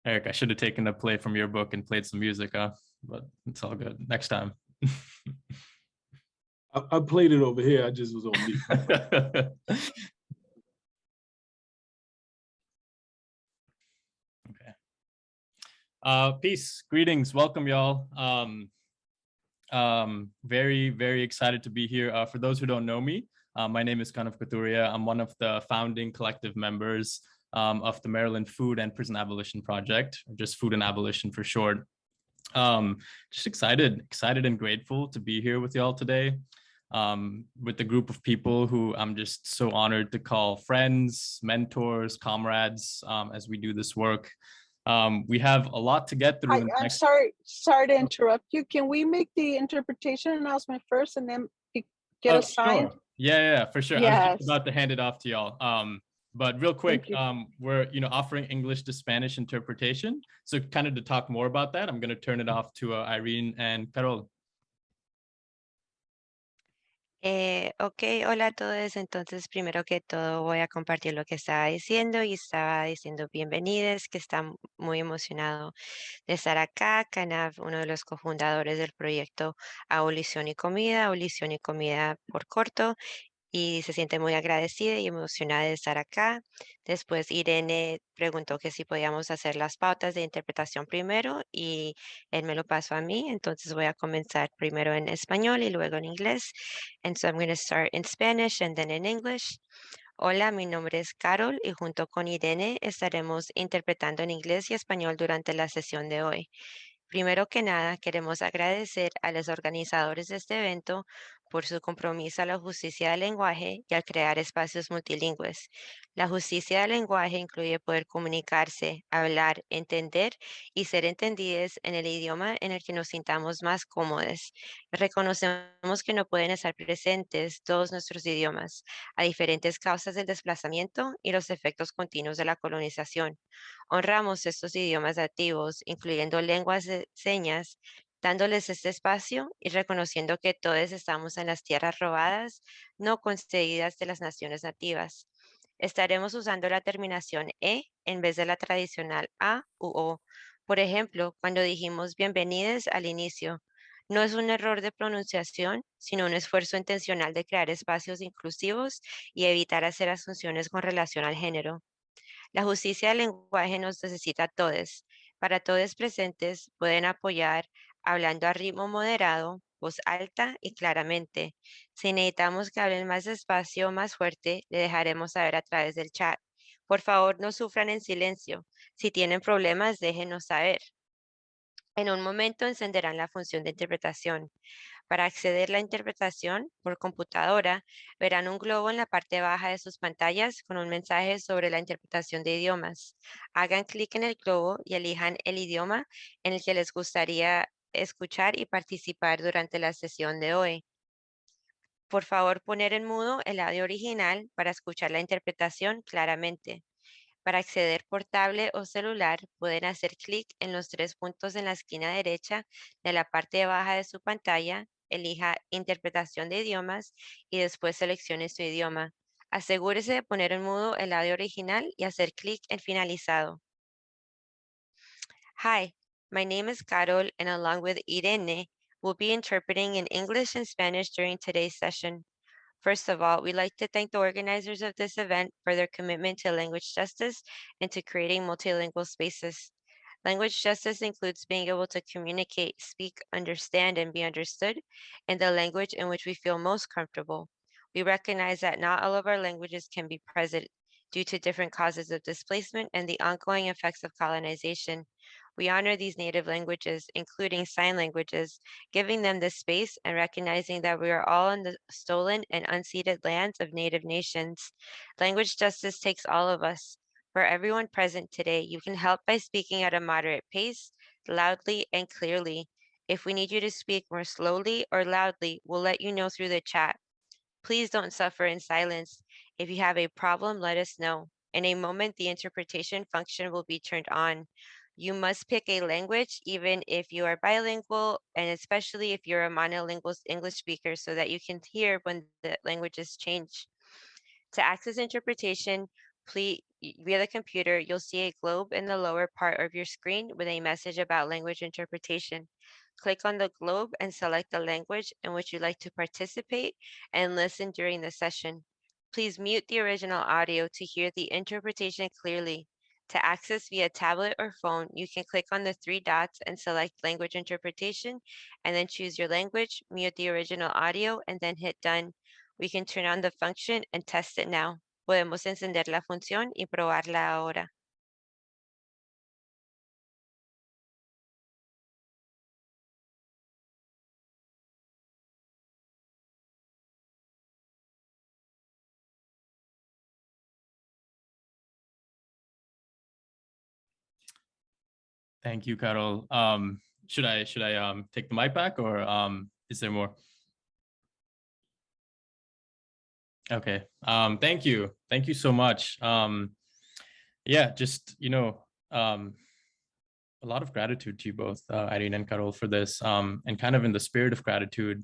Eric, I should have taken a play from your book and played some music, huh? But it's all good. Next time. I played it over here. I just was on mute. Okay. Peace, greetings, welcome y'all. Very, very excited to be here. For those who don't know me, my name is Kanav Kathuria. I'm one of the founding collective members of the Maryland Food and Prison Abolition Project, or just Food and Abolition for short. Just excited and grateful to be here with y'all today, with a group of people who I'm just so honored to call friends, mentors, comrades, as we do this work. We have a lot to get through. I'm sorry to interrupt you. Can we make the interpretation announcement first and then get assigned? Sure. Yeah, for sure. Yes. I was just about to hand it off to y'all. But real quick, we're offering English to Spanish interpretation. So kind of to talk more about that, I'm going to turn it off to Irene and Carol. Ok, hola a todos. Entonces, primero que todo, voy a compartir lo que estaba diciendo y estaba diciendo bienvenidos, que está muy emocionado de estar acá. Kanav, uno de los cofundadores del proyecto Abolición y Comida por corto, y se siente muy agradecida y emocionada de estar acá. Después Irene preguntó que si podíamos hacer las pautas de interpretación primero y él me lo pasó a mí, entonces voy a comenzar primero en español y luego en inglés. And so I'm going to start in Spanish and then in English. Hola, mi nombre es Carol y junto con Irene estaremos interpretando en inglés y español durante la sesión de hoy. Primero que nada, queremos agradecer a los organizadores de este evento por su compromiso a la justicia del lenguaje y al crear espacios multilingües. La justicia del lenguaje incluye poder comunicarse, hablar, entender y ser entendidos en el idioma en el que nos sintamos más cómodos. Reconocemos que no pueden estar presentes todos nuestros idiomas a diferentes causas del desplazamiento y los efectos continuos de la colonización. Honramos estos idiomas nativos, incluyendo lenguas de señas, dándoles este espacio y reconociendo que todos estamos en las tierras robadas, no concedidas de las naciones nativas. Estaremos usando la terminación E en vez de la tradicional A u O. Por ejemplo, cuando dijimos bienvenidos al inicio, no es un error de pronunciación, sino un esfuerzo intencional de crear espacios inclusivos y evitar hacer asunciones con relación al género. La justicia del lenguaje nos necesita a todos. Para todos presentes pueden apoyar hablando a ritmo moderado, voz alta y claramente. Si necesitamos que hablen más despacio o más fuerte, le dejaremos saber a través del chat. Por favor, no sufran en silencio. Si tienen problemas, déjenos saber. En un momento encenderán la función de interpretación. Para acceder a la interpretación por computadora, verán un globo en la parte baja de sus pantallas con un mensaje sobre la interpretación de idiomas. Hagan clic en el globo y elijan el idioma en el que les gustaría escuchar y participar durante la sesión de hoy. Por favor, poner en mudo el audio original para escuchar la interpretación claramente. Para acceder por tablet o celular, pueden hacer clic en los 3 puntos en la esquina derecha de la parte baja de su pantalla, elija Interpretación de idiomas y después seleccione su idioma. Asegúrese de poner en mudo el audio original y hacer clic en Finalizado. Hi, my name is Carol, and along with Irene, we'll be interpreting in English and Spanish during today's session. First of all, we'd like to thank the organizers of this event for their commitment to language justice and to creating multilingual spaces. Language justice includes being able to communicate, speak, understand, and be understood in the language in which we feel most comfortable. We recognize that not all of our languages can be present due to different causes of displacement and the ongoing effects of colonization. We honor these native languages, including sign languages, giving them the space and recognizing that we are all on the stolen and unceded lands of native nations. Language justice takes all of us. For everyone present today, you can help by speaking at a moderate pace, loudly and clearly. If we need you to speak more slowly or loudly, we'll let you know through the chat. Please don't suffer in silence. If you have a problem, let us know. In a moment, the interpretation function will be turned on. You must pick a language, even if you are bilingual, and especially if you're a monolingual English speaker, so that you can hear when the languages change. To access interpretation, please via the computer, you'll see a globe in the lower part of your screen with a message about language interpretation. Click on the globe and select the language in which you'd like to participate and listen during the session. Please mute the original audio to hear the interpretation clearly. To access via tablet or phone, you can click on the three dots and select language interpretation, and then choose your language, mute the original audio, and then hit done. We can turn on the function and test it now. Podemos encender la función y probarla ahora. Thank you, Carol. Should I take the mic back, or is there more? Okay. Thank you so much. Yeah, just a lot of gratitude to you both, Irene and Carol, for this. And kind of in the spirit of gratitude,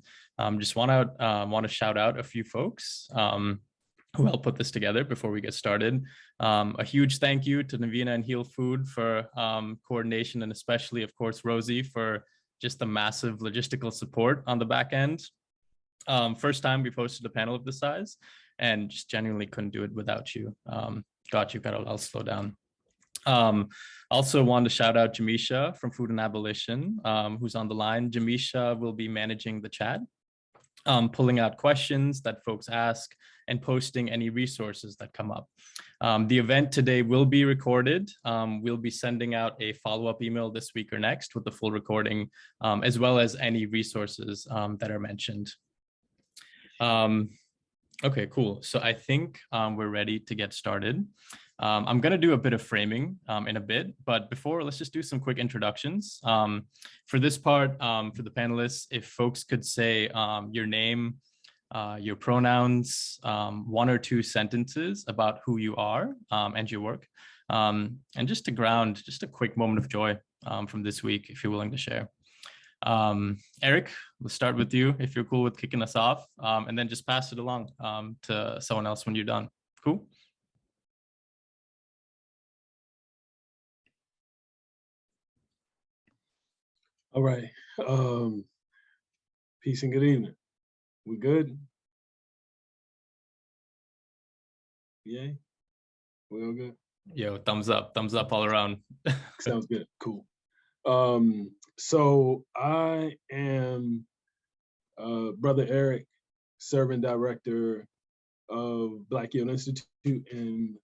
just want to shout out a few folks who helped put this together before we get started. A huge thank you to Navina and Heal Food for coordination, and especially, of course, Rosie for just the massive logistical support on the back end. First time we've hosted a panel of this size, and just genuinely couldn't do it without you. Got you, Carol. I'll slow down. Also want to shout out Jamisha from Food and Abolition, who's on the line. Jamisha will be managing the chat, pulling out questions that folks ask, and posting any resources that come up. The event today will be recorded. We'll be sending out a follow-up email this week or next with the full recording, as well as any resources that are mentioned. Okay, cool. So I think we're ready to get started. I'm going to do a bit of framing in a bit, but before, let's just do some quick introductions. For this part, for the panelists, if folks could say your name, your pronouns, one or two sentences about who you are and your work, and just to ground, just a quick moment of joy from this week, if you're willing to share. Eric, we'll start with you if you're cool with kicking us off, and then just pass it along to someone else when you're done. Cool? All right. Peace and good evening. We good? Yay? We all good? Yo, thumbs up all around. Sounds good. Cool. So I am Brother Eric, Serving Director of Black Youth Institute in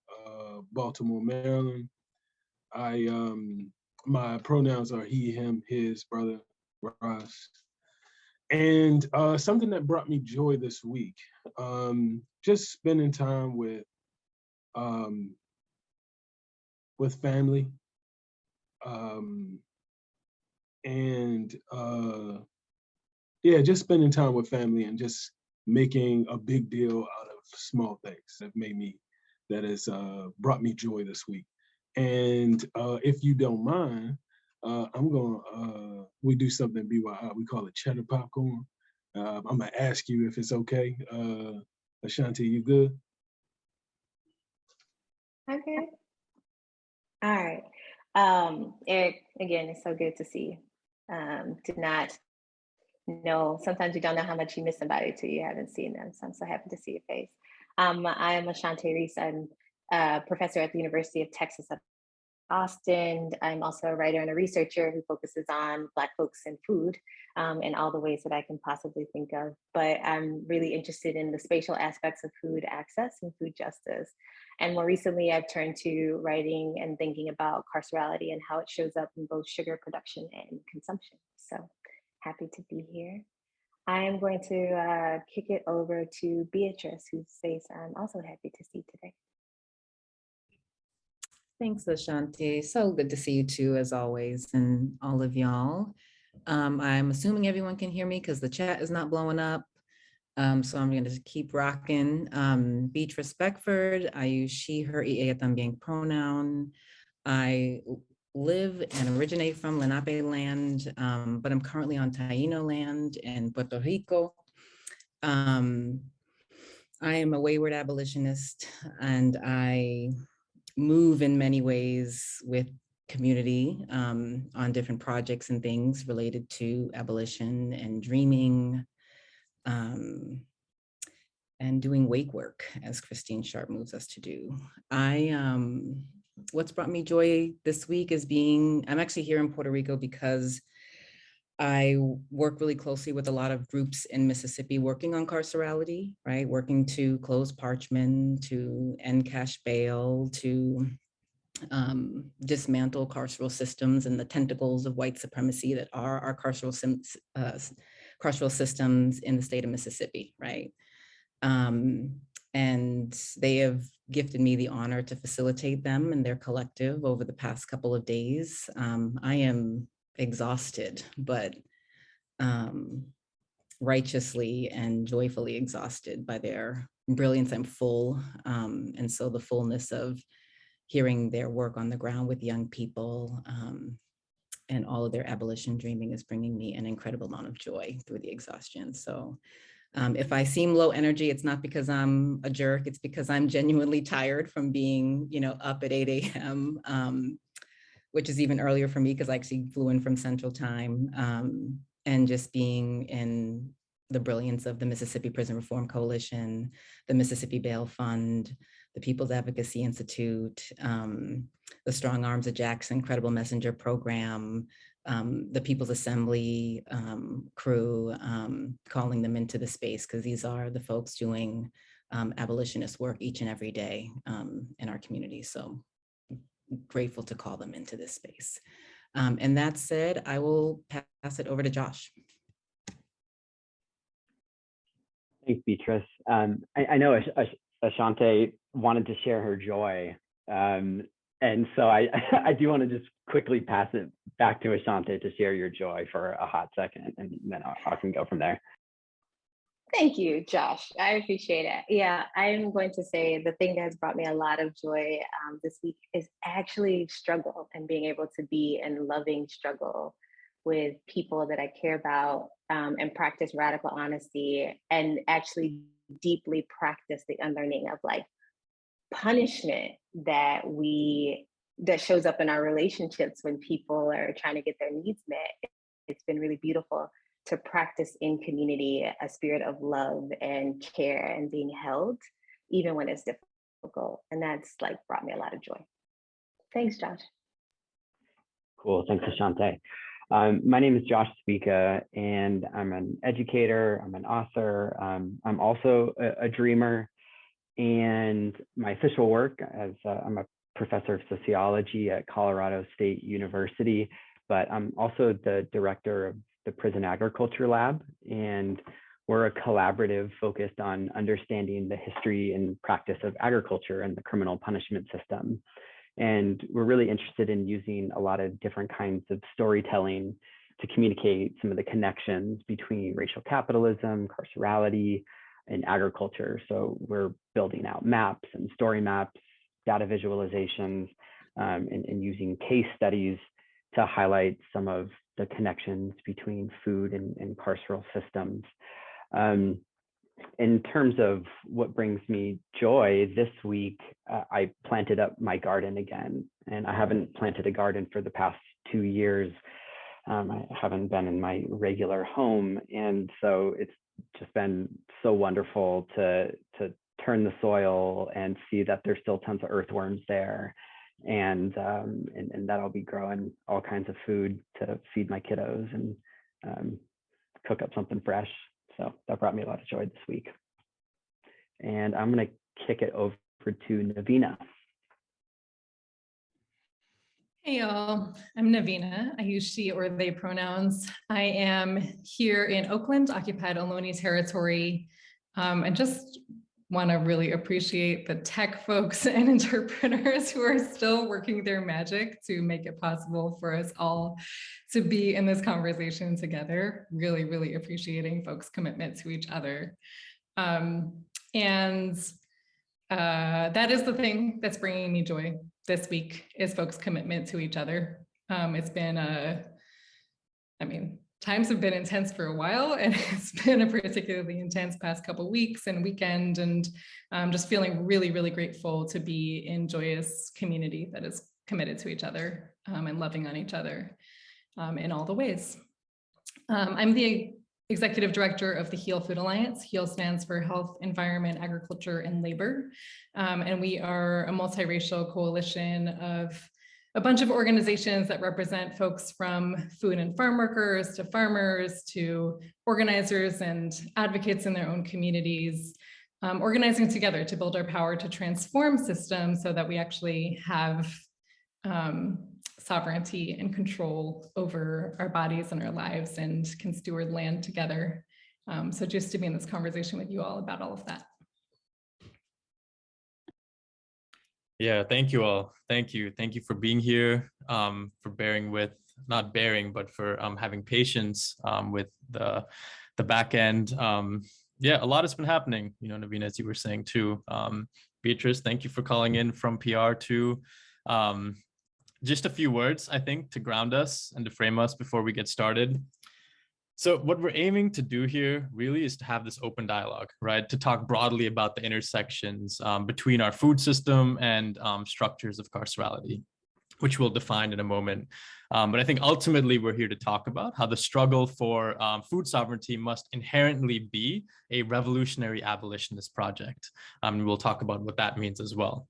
Baltimore, Maryland. My pronouns are he, him, his, brother, Ross. And something that brought me joy this week, just spending time with family, yeah, just spending time with family and just making a big deal out of small things that has brought me joy this week. And if you don't mind, we do something BYI, we call it cheddar popcorn. I'm gonna ask you if it's okay. Ashanté, you good? Okay. All right. Eric, again, it's so good to see you. Did not know, sometimes you don't know how much you miss somebody till you haven't seen them. So I'm so happy to see your face. I am Ashanté Reese. I'm a professor at the University of Texas at Austin. I'm also a writer and a researcher who focuses on Black folks and food in all the ways that I can possibly think of. But I'm really interested in the spatial aspects of food access and food justice. And more recently, I've turned to writing and thinking about carcerality and how it shows up in both sugar production and consumption. So happy to be here. I am going to kick it over to Beatriz, whose face I'm also happy to see today. Thanks, Ashanté. So good to see you too, as always, and all of y'all. I'm assuming everyone can hear me because the chat is not blowing up. So I'm going to keep rocking. Beatriz Beckford, I use she, her, y ella también pronoun. I live and originate from Lenape land, but I'm currently on Taino land in Puerto Rico. I am a wayward abolitionist, and I move in many ways with community on different projects and things related to abolition and dreaming, and doing wake work, as Christine Sharp moves us to do. What's brought me joy this week is I'm actually here in Puerto Rico because I work really closely with a lot of groups in Mississippi working on carcerality, right? Working to close Parchman, to end cash bail, to dismantle carceral systems and the tentacles of white supremacy that are our carceral systems in the state of Mississippi, right? And they have gifted me the honor to facilitate them and their collective over the past couple of days. I am exhausted, but righteously and joyfully exhausted by their brilliance. I'm full. And so the fullness of hearing their work on the ground with young people and all of their abolition dreaming is bringing me an incredible amount of joy through the exhaustion. So if I seem low energy, it's not because I'm a jerk, it's because I'm genuinely tired from being, up at 8 a.m., which is even earlier for me because I actually flew in from Central Time, and just being in the brilliance of the Mississippi Prison Reform Coalition, the Mississippi Bail Fund, the People's Advocacy Institute, the Strong Arms of Jackson Credible Messenger Program, the People's Assembly crew, calling them into the space because these are the folks doing abolitionist work each and every day in our community. So grateful to call them into this space. And that said, I will pass it over to Josh. Thanks, Beatriz. I know Ashanté wanted to share her joy. And so I do want to just quickly pass it back to Ashanté to share your joy for a hot second, and then I can go from there. Thank you, Josh. I appreciate it. Yeah, I'm going to say the thing that has brought me a lot of joy this week is actually struggle and being able to be in loving struggle with people that I care about and practice radical honesty and actually deeply practice the unlearning of punishment that shows up in our relationships when people are trying to get their needs met. It's been really beautiful to practice in community a spirit of love and care and being held, even when it's difficult. And that's brought me a lot of joy. Thanks, Josh. Cool, thanks, Ashanté. My name is Josh Sbicca, and I'm an educator, I'm an author, I'm also a dreamer, and my official work I'm a professor of sociology at Colorado State University, but I'm also the director of the Prison Agriculture Lab, and we're a collaborative focused on understanding the history and practice of agriculture and the criminal punishment system. And we're really interested in using a lot of different kinds of storytelling to communicate some of the connections between racial capitalism, carcerality, and agriculture. So we're building out maps and story maps, data visualizations, and using case studies to highlight some of the connections between food and carceral systems. In terms of what brings me joy, this week I planted up my garden again, and I haven't planted a garden for the past 2 years. I haven't been in my regular home, and so it's just been so wonderful to turn the soil and see that there's still tons of earthworms there, and that I'll be growing all kinds of food to feed my kiddos and cook up something fresh. So that brought me a lot of joy this week. And I'm going to kick it over to Navina. Hey y'all, I'm Navina. I use she or they pronouns. I am here in Oakland, occupied Ohlone territory, and just want to really appreciate the tech folks and interpreters who are still working their magic to make it possible for us all to be in this conversation together. Really, really appreciating folks' commitment to each other. That is the thing that's bringing me joy this week, is folks' commitment to each other. It's been times have been intense for a while, and it's been a particularly intense past couple weeks and weekend, and just feeling really, really grateful to be in joyous community that is committed to each other and loving on each other in all the ways. I'm the Executive Director of the HEAL Food Alliance. HEAL stands for Health, Environment, Agriculture, and Labor. And we are a multiracial coalition of a bunch of organizations that represent folks from food and farm workers to farmers to organizers and advocates in their own communities, organizing together to build our power to transform systems so that we actually have sovereignty and control over our bodies and our lives and can steward land together. So just to be in this conversation with you all about all of that. Yeah, thank you all. Thank you. Thank you for being here, for bearing with, not bearing, but for having patience with the back end. Yeah, a lot has been happening, you know, Navina, as you were saying too. Beatriz, thank you for calling in from PR too. Just a few words, I think, to ground us and to frame us before we get started. So what we're aiming to do here really is to have this open dialogue, right? To talk broadly about the intersections between our food system and structures of carcerality, which we'll define in a moment. But I think ultimately we're here to talk about how the struggle for food sovereignty must inherently be a revolutionary abolitionist project. And we'll talk about what that means as well.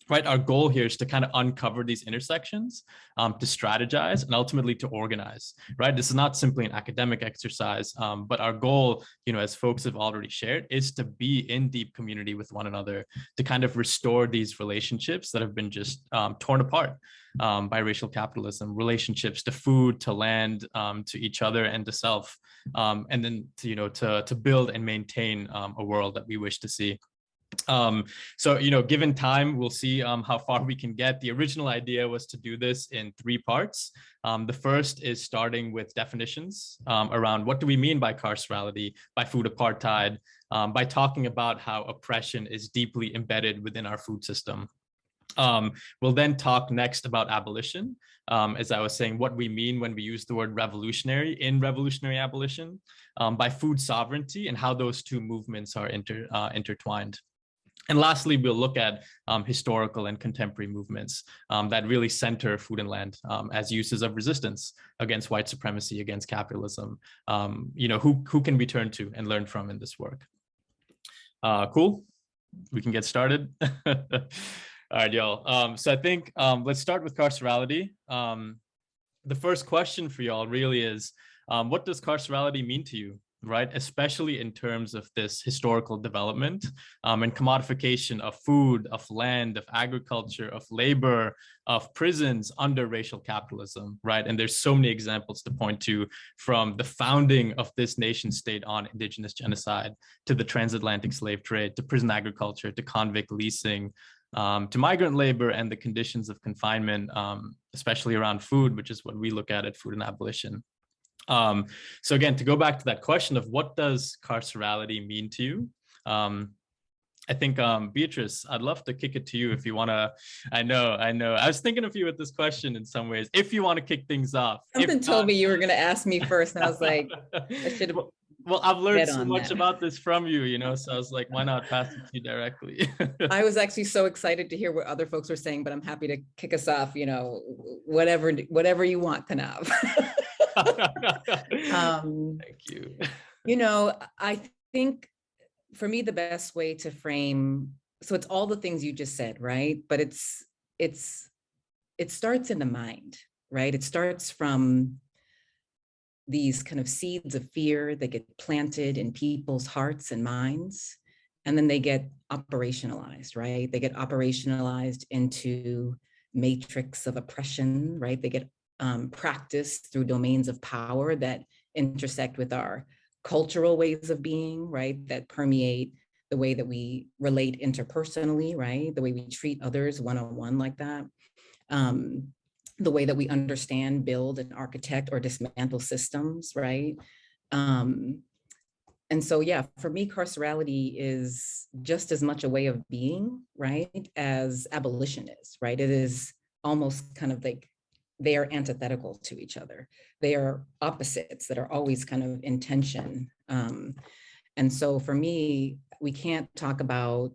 Right, our goal here is to kind of uncover these intersections, to strategize, and ultimately to organize. Right, this is not simply an academic exercise, but our goal, you know, as folks have already shared, is to be in deep community with one another, to kind of restore these relationships that have been just torn apart by racial capitalism, relationships to food, to land, to each other, and to self, and then to, you know, to build and maintain a world that we wish to see. So, you know, given time, we'll see how far we can get. The original idea was to do this in 3 parts. The first is starting with definitions around what do we mean by carcerality, by food apartheid, by talking about how oppression is deeply embedded within our food system. We'll then talk next about abolition, as I was saying, what we mean when we use the word revolutionary in revolutionary abolition, by food sovereignty and how those two movements are intertwined. And lastly, we'll look at historical and contemporary movements that really center food and land as uses of resistance against white supremacy, against capitalism. You know, who can we turn to and learn from in this work? Cool, we can get started. All right, y'all. So I think let's start with carcerality. The first question for y'all really is, what does carcerality mean to you? Right, especially in terms of this historical development and commodification of food, of land, of agriculture, of labor, of prisons under racial capitalism, right? And there's so many examples to point to, from the founding of this nation state on indigenous genocide, to the transatlantic slave trade, to prison agriculture, to convict leasing, to migrant labor and the conditions of confinement, especially around food, which is what we look at Food and Abolition. So again, to go back to that question of what does carcerality mean to you? I think, Beatriz, I'd love to kick it to you if you want to. I know. I was thinking of you with this question in some ways, if you want to kick things off. Something told me you were going to ask me first, and I was like, I should have. Well, I've learned so much about this from you, you know, so I was like, why not pass it to you directly? I was actually so excited to hear what other folks were saying, but I'm happy to kick us off, you know, whatever you want, Kanav. Thank you. You know, I think for me, the best way to frame, so it's all the things you just said, right? But it starts in the mind, right? It starts from these kind of seeds of fear that get planted in people's hearts and minds, and then they get operationalized, right? They get operationalized into matrix of oppression, right? They get practiced through domains of power that intersect with our cultural ways of being, right? That permeate the way that we relate interpersonally, right? The way we treat others one-on-one like that. The way that we understand, build, and architect or dismantle systems, right? And so, yeah, for me, carcerality is just as much a way of being, right, as abolition is, right? It is almost kind of like they are antithetical to each other. They are opposites that are always kind of in tension. And so for me, we can't talk about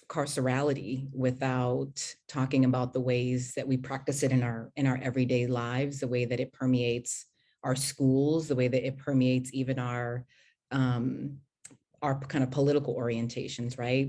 carcerality without talking about the ways that we practice it in our everyday lives, the way that it permeates our schools, the way that it permeates even our kind of political orientations, right?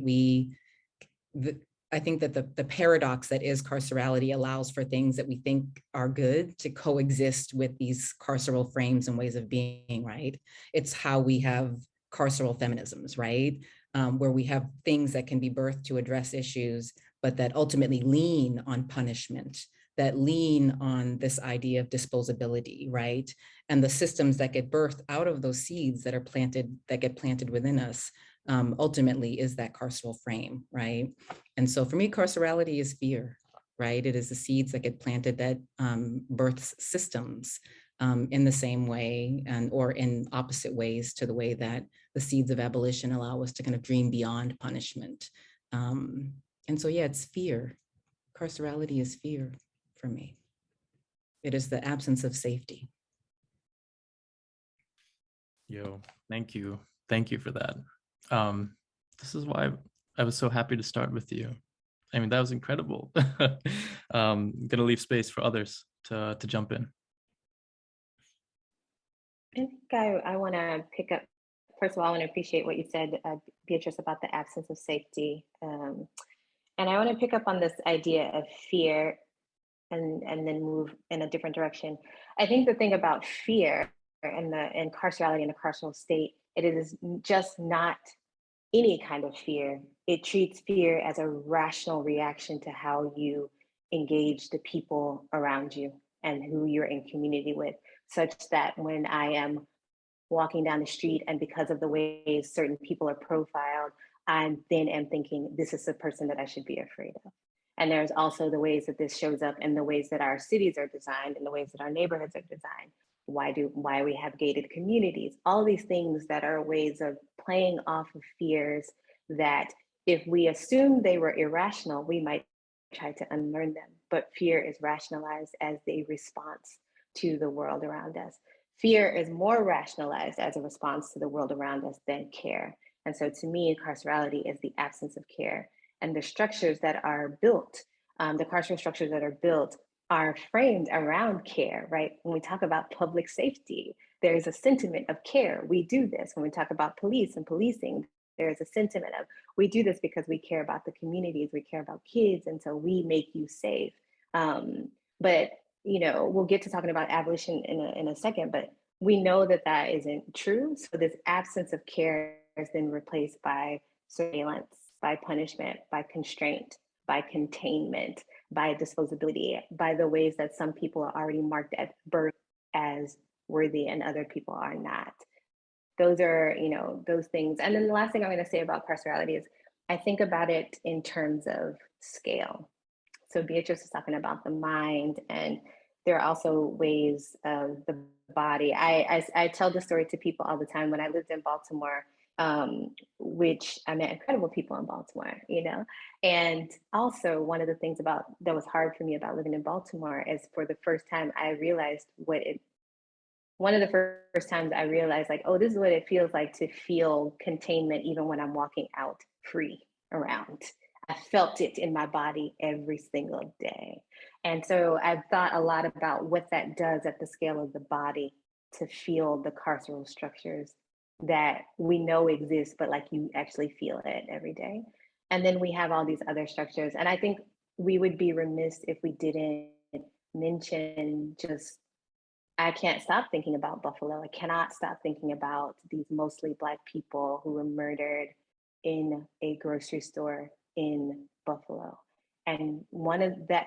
I think that the paradox that is carcerality allows for things that we think are good to coexist with these carceral frames and ways of being, right? It's how we have carceral feminisms, right? Where we have things that can be birthed to address issues, but that ultimately lean on punishment, that lean on this idea of disposability, right? And the systems that get birthed out of those seeds that get planted within us ultimately is that carceral frame, right? And so for me, carcerality is fear, right? It is the seeds that get planted that births systems in the same way or in opposite ways to the way that the seeds of abolition allow us to kind of dream beyond punishment. And so, yeah, it's fear. Carcerality is fear for me. It is the absence of safety. Yo, thank you. Thank you for that. This is why I was so happy to start with you. I mean, that was incredible. I'm gonna leave space for others to jump in. I think I want to pick up, first of all, I want to appreciate what you said, Beatrice, about the absence of safety. And I want to pick up on this idea of fear and then move in a different direction. I think the thing about fear and carcerality in the carceral state, it is just not any kind of fear. It treats fear as a rational reaction to how you engage the people around you and who you're in community with, such that when I am walking down the street and because of the ways certain people are profiled, I then am thinking, this is the person that I should be afraid of. And there's also the ways that this shows up in the ways that our cities are designed and the ways that our neighborhoods are designed. Why we have gated communities, all these things that are ways of playing off of fears that if we assume they were irrational, we might try to unlearn them. But fear is rationalized as a response to the world around us. Fear is more rationalized as a response to the world around us than care. And so to me, carcerality is the absence of care. And the structures that are built, the carceral structures that are built are framed around care, right? When we talk about public safety, there's a sentiment of care. We do this. When we talk about police and policing, there's a sentiment of, we do this because we care about the communities, we care about kids, and so we make you safe. But we'll get to talking about abolition in a second, but we know that that isn't true. So this absence of care has been replaced by surveillance, by punishment, by constraint, by containment, by disposability, by the ways that some people are already marked at birth as worthy and other people are not. Those are, those things. And then the last thing I'm going to say about carcerality is I think about it in terms of scale. So Beatrice was talking about the mind, and there are also ways of the body. I tell this story to people all the time. When I lived in Baltimore, which I met incredible people in Baltimore, and also one of the things that was hard for me about living in Baltimore is for the first time I realized one of the first times I realized like, oh, this is what it feels like to feel containment even when I'm walking out free around. I felt it in my body every single day. And so I've thought a lot about what that does at the scale of the body to feel the carceral structures that we know exist, but like you actually feel it every day. And then we have all these other structures. And I think we would be remiss if we didn't mention just, I can't stop thinking about Buffalo. I cannot stop thinking about these mostly Black people who were murdered in a grocery store in Buffalo. And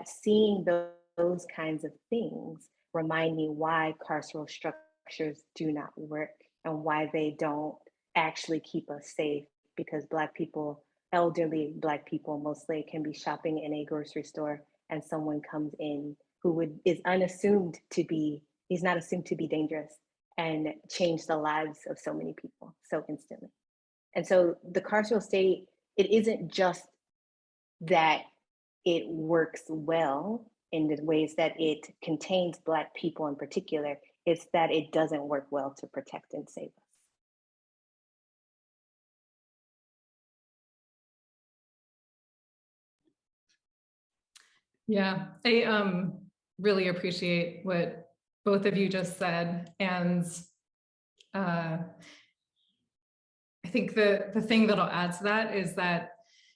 seeing those kinds of things remind me why carceral structures do not work and why they don't actually keep us safe, because Black people, elderly Black people mostly, can be shopping in a grocery store and someone comes in who is not assumed to be dangerous and change the lives of so many people so instantly. And so the carceral state, it isn't just that it works well, in the ways that it contains Black people in particular, it's that it doesn't work well to protect and save us. Yeah, I really appreciate what both of you just said. And I think the thing that I'll add to that is that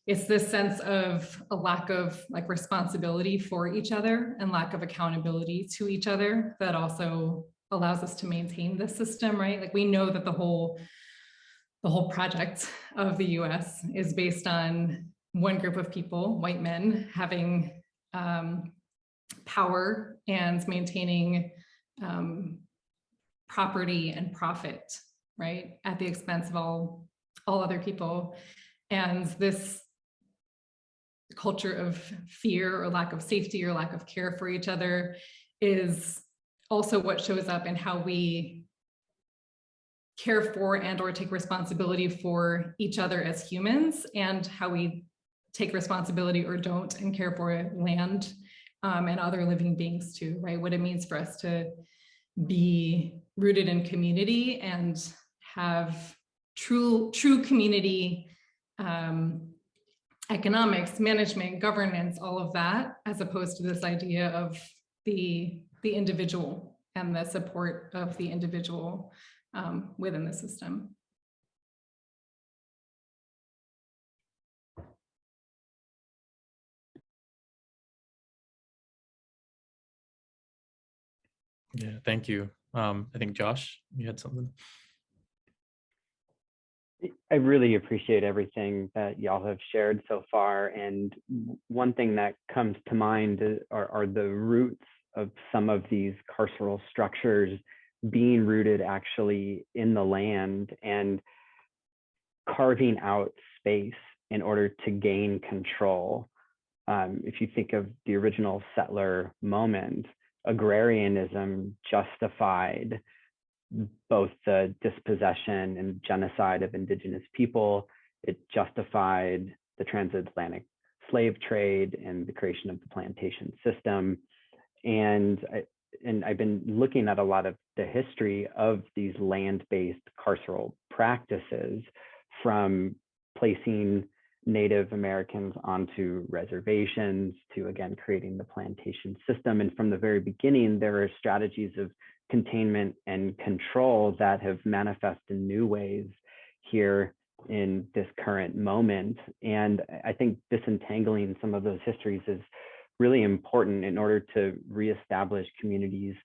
it's this sense of a lack of like responsibility for each other and lack of accountability to each other that also allows us to maintain this system, right? Like we know that the whole project of the US is based on one group of people, white men, having power and maintaining property and profit, right, at the expense of all other people. And this culture of fear or lack of safety or lack of care for each other is also what shows up in how we care for and or take responsibility for each other as humans, and how we take responsibility or don't and care for land and other living beings too, right? What it means for us to be rooted in community and have true community economics, management, governance, all of that, as opposed to this idea of the individual and the support of the individual within the system. Yeah, thank you. I think Josh, you had something. I really appreciate everything that y'all have shared so far. And one thing that comes to mind are the roots of some of these carceral structures being rooted actually in the land and carving out space in order to gain control. If you think of the original settler moment, agrarianism justified both the dispossession and genocide of indigenous people. It justified the transatlantic slave trade and the creation of the plantation system. And I've been looking at a lot of the history of these land-based carceral practices, from placing Native Americans onto reservations to, again, creating the plantation system. And from the very beginning, there are strategies of containment and control that have manifested in new ways here in this current moment. And I think disentangling some of those histories is really important in order to reestablish communities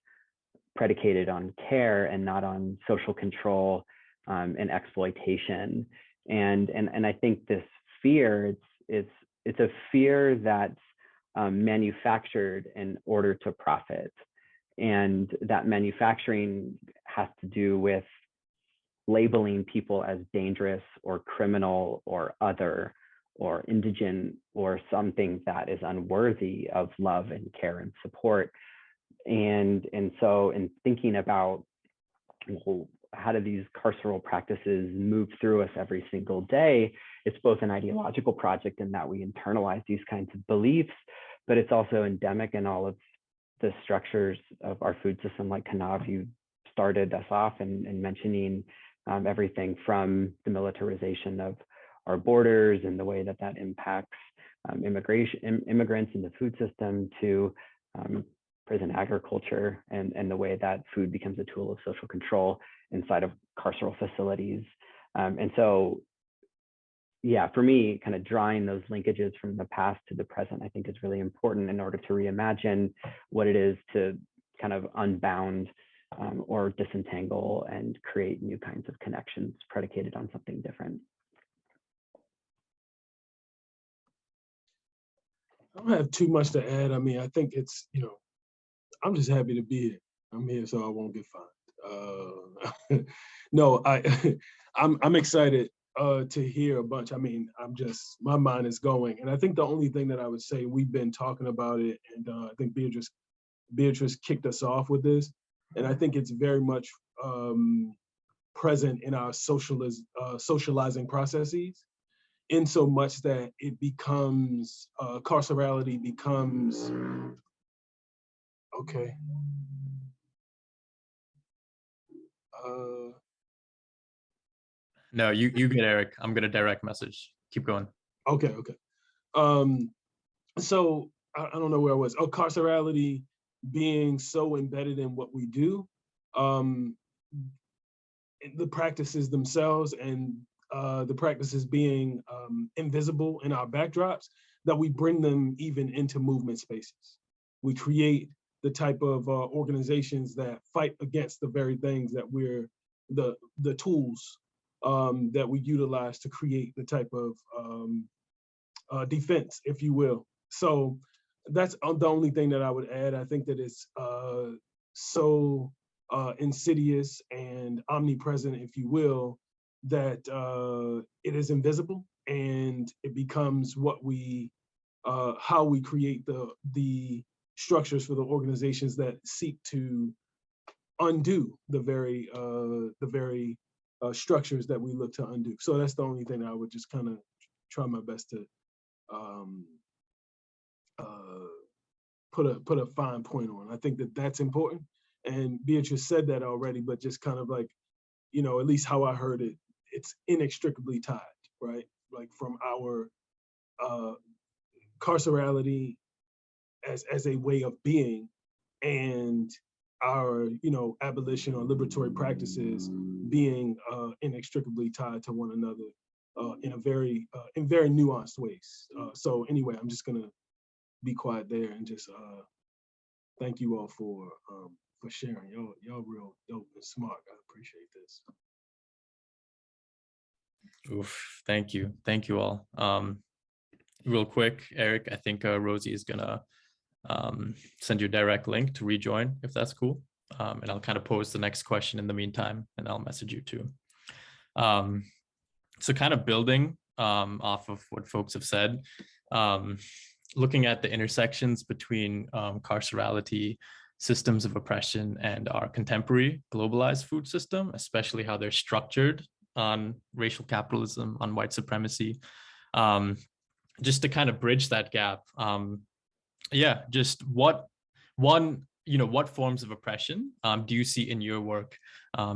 predicated on care and not on social control and exploitation. And I think this fear, it's a fear that's manufactured in order to profit. And that manufacturing has to do with labeling people as dangerous or criminal or other or indigent or something that is unworthy of love and care and support. And so in thinking about, well, how do these carceral practices move through us every single day, it's both an ideological project in that we internalize these kinds of beliefs, but it's also endemic in all of the structures of our food system. Like Kanav, you started us off in mentioning everything from the militarization of our borders and the way that that impacts immigrants in the food system, to prison agriculture and the way that food becomes a tool of social control inside of carceral facilities. And so, yeah, for me, kind of drawing those linkages from the past to the present, I think is really important in order to reimagine what it is to kind of unbound or disentangle and create new kinds of connections predicated on something different. I don't have too much to add. I mean, I think it's, I'm just happy to be here. I'm here so I won't get fined. No, I'm excited to hear a bunch. I mean, my mind is going. And I think the only thing that I would say, we've been talking about it, and I think Beatriz kicked us off with this. And I think it's very much present in our socializing processes, in so much that it becomes, carcerality becomes Okay. No, you get Eric. I'm gonna direct message. Keep going. Okay. So I don't know where I was. Oh, carcerality being so embedded in what we do, the practices themselves and the practices being invisible in our backdrops, that we bring them even into movement spaces. We create the type of organizations that fight against the very things that we're, the tools that we utilize to create the type of defense, if you will. So that's the only thing that I would add. I think that it's so insidious and omnipresent, if you will, that it is invisible, and it becomes what we, how we create the structures for the organizations that seek to undo the very structures that we look to undo. So that's the only thing I would just kind of try my best to put a fine point on. I think that that's important. And Beatriz said that already, but just kind of like, you know, at least how I heard it, it's inextricably tied, right? Like from our carcerality as a way of being, and our, you know, abolition or liberatory practices being inextricably tied to one another in very nuanced ways. So anyway, I'm just gonna be quiet there and just thank you all for sharing. Y'all real dope and smart. I appreciate this. Oof, thank you all. Real quick, Eric, I think Rosie is gonna send you a direct link to rejoin, if that's cool. And I'll kind of pose the next question in the meantime, and I'll message you too. So kind of building off of what folks have said, looking at the intersections between carcerality, systems of oppression, and our contemporary globalized food system, especially how they're structured on racial capitalism, on white supremacy, just to kind of bridge that gap. Yeah, just what forms of oppression do you see in your work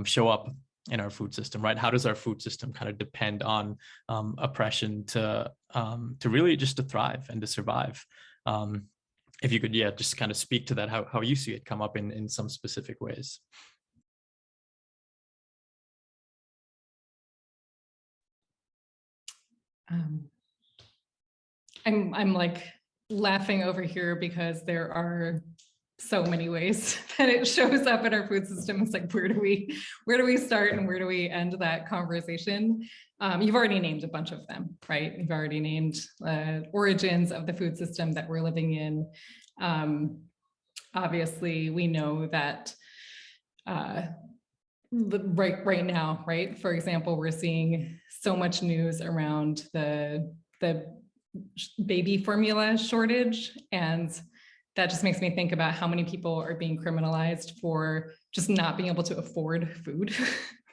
show up in our food system, right? How does our food system kind of depend on oppression to really just to thrive and to survive? If you could, yeah, just kind of speak to that, how you see it come up in some specific ways. I'm like laughing over here because there are so many ways that it shows up in our food system. It's like, where do we start and where do we end that conversation? You've already named a bunch of them, right? You've already named origins of the food system that we're living in. Obviously, we know that right now, right? For example, we're seeing so much news around the baby formula shortage, and that just makes me think about how many people are being criminalized for just not being able to afford food,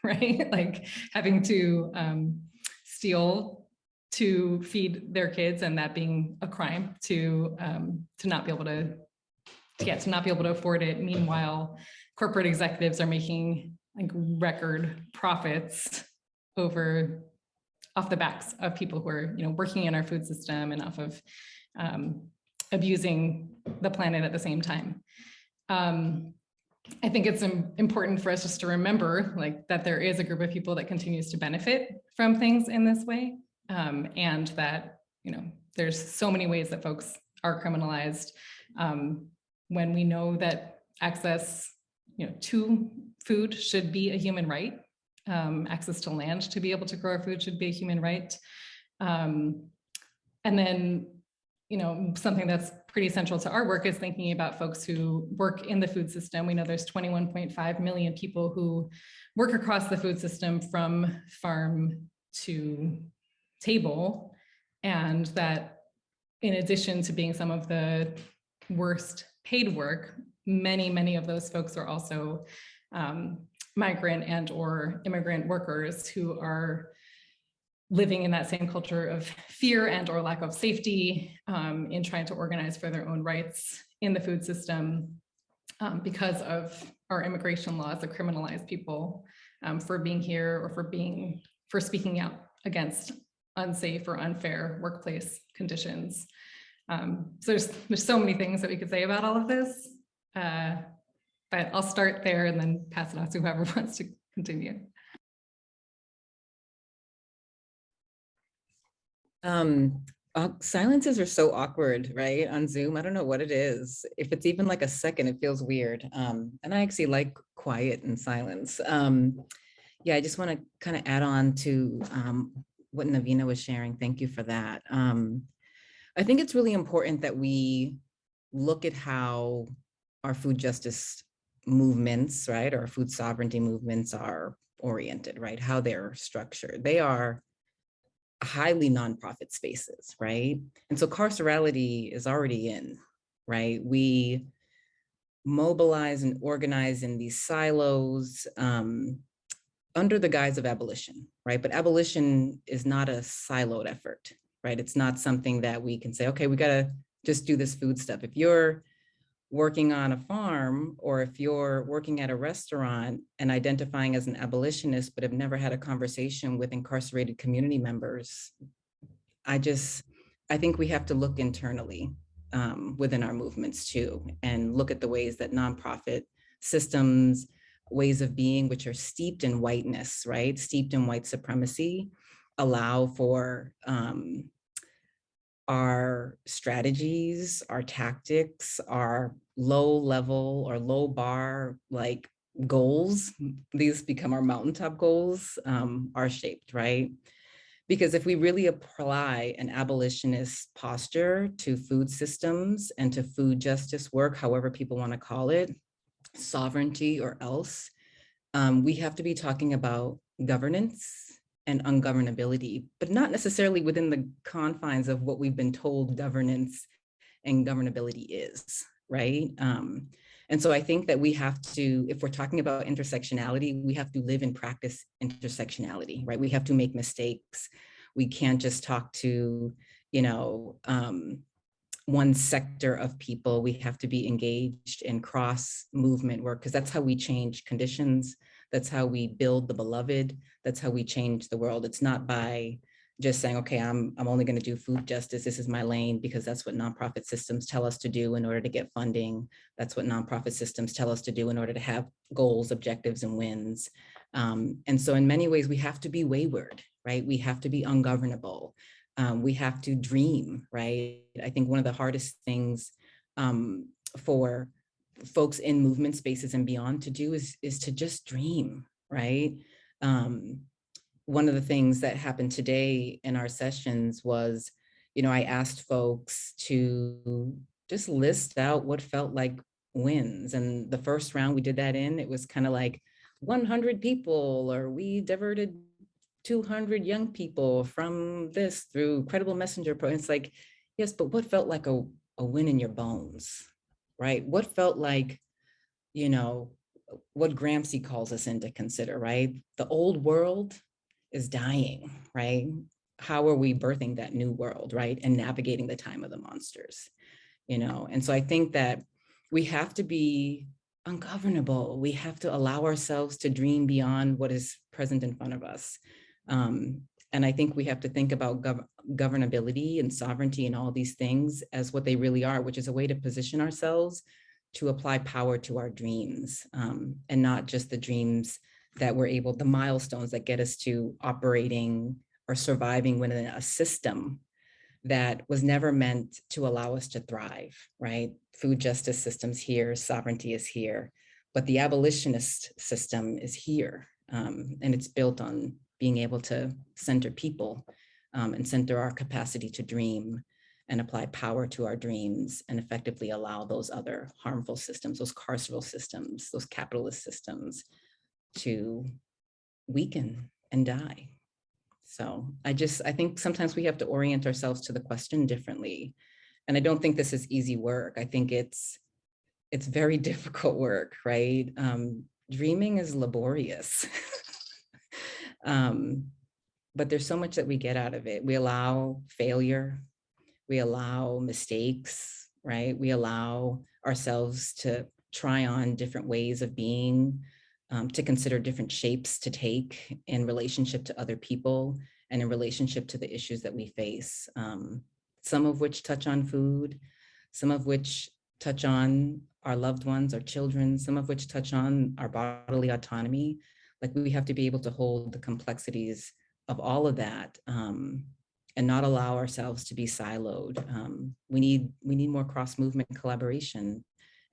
right? Like having to steal to feed their kids, and that being a crime to not be able to afford it. Meanwhile, corporate executives are making like record profits off the backs of people who are, working in our food system and off of abusing the planet at the same time. I think it's important for us just to remember that there is a group of people that continues to benefit from things in this way, and that there's so many ways that folks are criminalized, when we know that access to food should be a human right. Access to land to be able to grow our food should be a human right. And then, something that's pretty central to our work is thinking about folks who work in the food system. We know there's 21.5 million people who work across the food system from farm to table. And that in addition to being some of the worst paid work, many of those folks are also migrant and or immigrant workers who are living in that same culture of fear and or lack of safety, in trying to organize for their own rights in the food system. because of our immigration laws that criminalize people for being here or for speaking out against unsafe or unfair workplace conditions. So there's so many things that we could say about all of this, but I'll start there and then pass it on to whoever wants to continue. Silences are so awkward, right? On Zoom, I don't know what it is. If it's even like a second, it feels weird. And I actually like quiet and silence. Yeah, I just want to kind of add on to what Navina was sharing. Thank you for that. I think it's really important that we look at how our food justice movements, right, or food sovereignty movements are oriented, right? How they're structured. They are highly nonprofit spaces, right? And so carcerality is already in, right? We mobilize and organize in these silos under the guise of abolition, right? But abolition is not a siloed effort, right? It's not something that we can say, okay, we gotta just do this food stuff. If you're working on a farm, or if you're working at a restaurant and identifying as an abolitionist, but have never had a conversation with incarcerated community members, I think we have to look internally within our movements too, and look at the ways that nonprofit systems, ways of being, which are steeped in whiteness, right? Steeped in white supremacy, allow for our strategies, our tactics, our low level or low bar like goals, these become our mountaintop goals, are shaped, right? Because if we really apply an abolitionist posture to food systems and to food justice work, however people want to call it, sovereignty or else, we have to be talking about governance and ungovernability, but not necessarily within the confines of what we've been told governance and governability is, right? And so I think that we have to, if we're talking about intersectionality, we have to live and practice intersectionality, right? We have to make mistakes. We can't just talk to, one sector of people. We have to be engaged in cross movement work, because that's how we change conditions. That's how we build the beloved. That's how we change the world. It's not by just saying, okay, I'm only going to do food justice. This is my lane, because that's what nonprofit systems tell us to do in order to get funding. That's what nonprofit systems tell us to do in order to have goals, objectives, and wins. And so in many ways, we have to be wayward, right? We have to be ungovernable. We have to dream, right? I think one of the hardest things for folks in movement spaces and beyond to do is to just dream, right? One of the things that happened today in our sessions was, I asked folks to just list out what felt like wins. And the first round we did that in, it was kind of like 100 people, or we diverted 200 young people from this through credible messenger program. It's like, yes, but what felt like a win in your bones, right? What felt like, what Gramsci calls us in to consider, right? The old world is dying, right? How are we birthing that new world, right? And navigating the time of the monsters, And so I think that we have to be ungovernable. We have to allow ourselves to dream beyond what is present in front of us. And I think we have to think about governability and sovereignty and all these things as what they really are, which is a way to position ourselves to apply power to our dreams, and not just the dreams that we're able, the milestones that get us to operating or surviving within a system that was never meant to allow us to thrive, right? Food justice systems here, sovereignty is here, but the abolitionist system is here. And it's built on being able to center people and center our capacity to dream and apply power to our dreams and effectively allow those other harmful systems, those carceral systems, those capitalist systems to weaken and die. So I think sometimes we have to orient ourselves to the question differently. And I don't think this is easy work. I think it's very difficult work, right? Dreaming is laborious. But there's so much that we get out of it. We allow failure, we allow mistakes, right? We allow ourselves to try on different ways of being, to consider different shapes to take in relationship to other people and in relationship to the issues that we face. Some of which touch on food, some of which touch on our loved ones, our children, some of which touch on our bodily autonomy. Like, we have to be able to hold the complexities of all of that, and not allow ourselves to be siloed. We need more cross-movement collaboration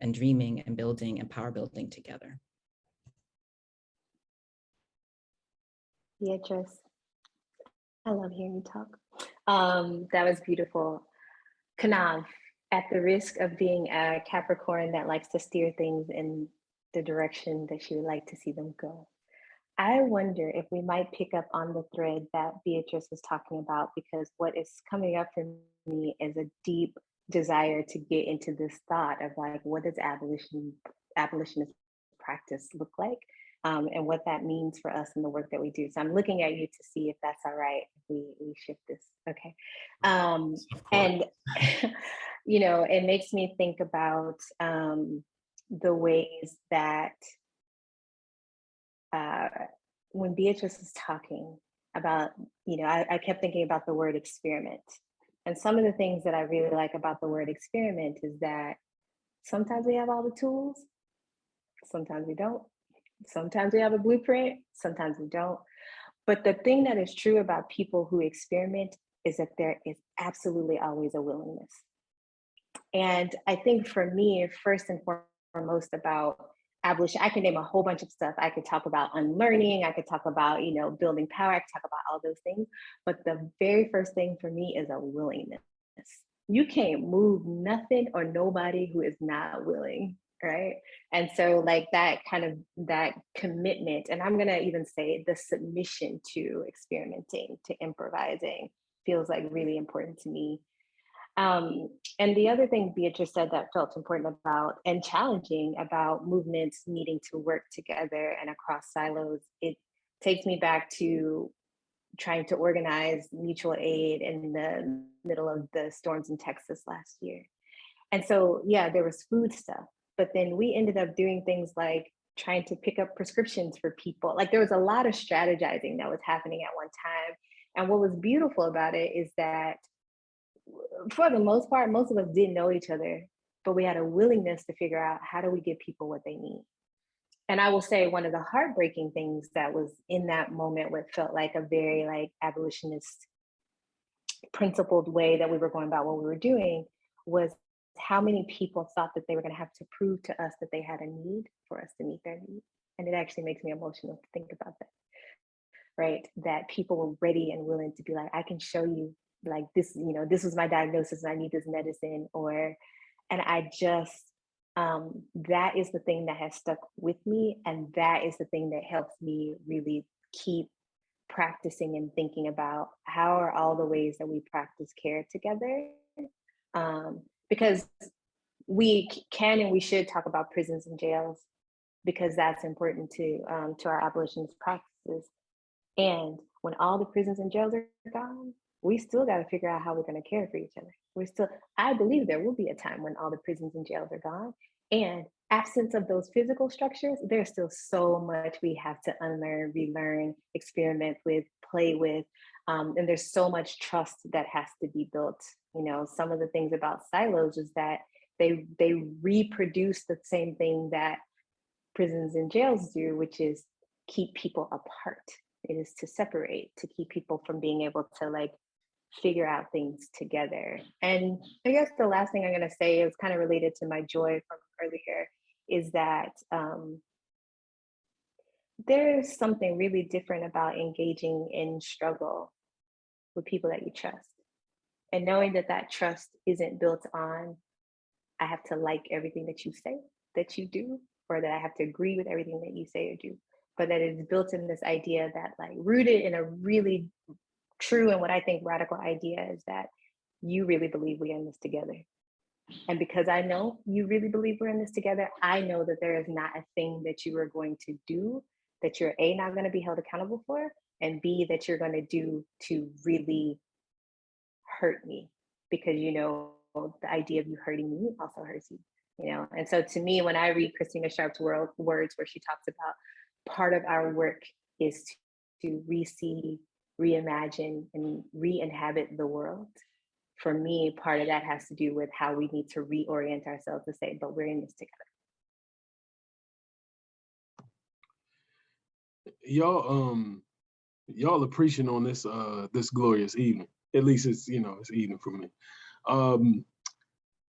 and dreaming and building and power building together. Beatriz, I love hearing you talk. That was beautiful. Kanav, at the risk of being a Capricorn that likes to steer things in the direction that she would like to see them go, I wonder if we might pick up on the thread that Beatriz was talking about, because what is coming up for me is a deep desire to get into this thought of like, what does abolitionist practice look like, and what that means for us in the work that we do. So I'm looking at you to see if that's all right, if we shift this. Okay. And you know, it makes me think about the ways that when Beatriz was talking about, you know, I kept thinking about the word experiment. And some of the things that I really like about the word experiment is that sometimes we have all the tools, sometimes we don't. Sometimes we have a blueprint, sometimes we don't. But the thing that is true about people who experiment is that there is absolutely always a willingness. And I think for me, first and foremost about abolition, I can name a whole bunch of stuff. I could talk about unlearning, I could talk about, you know, building power, I could talk about all those things. But the very first thing for me is a willingness. You can't move nothing or nobody who is not willing, right? And so like that commitment, and I'm gonna even say the submission to experimenting, to improvising, feels like really important to me. And the other thing Beatriz said that felt important about and challenging about movements needing to work together and across silos, it takes me back to trying to organize mutual aid in the middle of the storms in Texas last year. And so, yeah, there was food stuff, but then we ended up doing things like trying to pick up prescriptions for people. Like there was a lot of strategizing that was happening at one time. And what was beautiful about it is that for the most part, most of us didn't know each other, but we had a willingness to figure out how do we give people what they need. And I will say one of the heartbreaking things that was in that moment, what felt like a very like abolitionist principled way that we were going about what we were doing, was how many people thought that they were going to have to prove to us that they had a need for us to meet their need. And it actually makes me emotional to think about that, right? That people were ready and willing to be like, I can show you like this, you know, this was my diagnosis and I need this medicine, or, and I just, that is the thing that has stuck with me. And that is the thing that helps me really keep practicing and thinking about how are all the ways that we practice care together. Because we can and we should talk about prisons and jails, because that's important to our abolitionist practices. And when all the prisons and jails are gone, we still got to figure out how we're going to care for each other. I believe there will be a time when all the prisons and jails are gone. And absence of those physical structures, there's still so much we have to unlearn, relearn, experiment with, play with. And there's so much trust that has to be built. You know, some of the things about silos is that they reproduce the same thing that prisons and jails do, which is keep people apart. It is to separate, to keep people from being able to like figure out things together. And I guess the last thing I'm going to say is kind of related to my joy from earlier, is that there's something really different about engaging in struggle with people that you trust, and knowing that that trust isn't built on, I have to like everything that you say that you do, or that I have to agree with everything that you say or do, but that it's built in this idea that like rooted in a really true and what I think radical idea is that you really believe we're in this together. And because I know you really believe we're in this together, I know that there is not a thing that you are going to do that you're A, not going to be held accountable for, and B, that you're going to do to really hurt me, because you know the idea of you hurting me also hurts you. you know? And so to me, when I read Christina Sharp's words where she talks about part of our work is to re-see, reimagine, and re-inhabit the world, for me, part of that has to do with how we need to reorient ourselves to say, but we're in this together. Y'all are preaching on this this glorious evening. At least it's, you know, it's evening for me.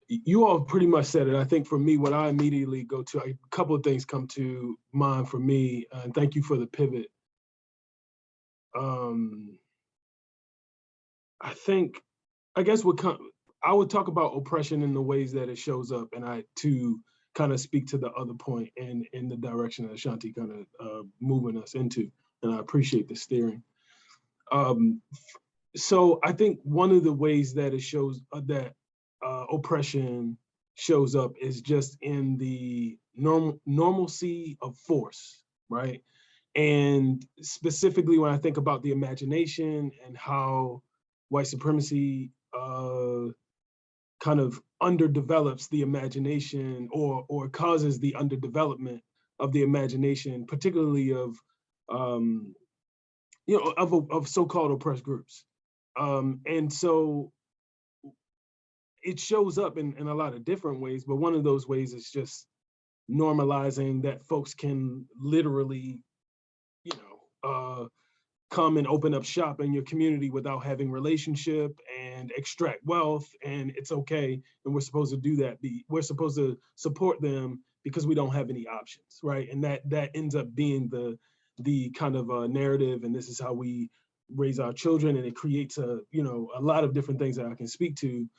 You all pretty much said it. I think for me, what I immediately go to, a couple of things come to mind for me, and thank you for the pivot. I guess I would talk about oppression in the ways that it shows up, and to kind of speak to the other point and in the direction that Ashanté kind of moving us into, and I appreciate the steering. So I think one of the ways that it shows that oppression shows up is just in the normalcy of force, right? And specifically when I think about the imagination and how white supremacy kind of underdevelops the imagination or causes the underdevelopment of the imagination, particularly of you know, of so-called oppressed groups. And so it shows up in a lot of different ways, but one of those ways is just normalizing that folks can literally, you know, come and open up shop in your community without having relationship and extract wealth, and it's okay, and we're supposed to do that. We're supposed to support them because we don't have any options, right? And that ends up being the kind of narrative, and this is how we raise our children, and it creates a lot of different things that I can speak to.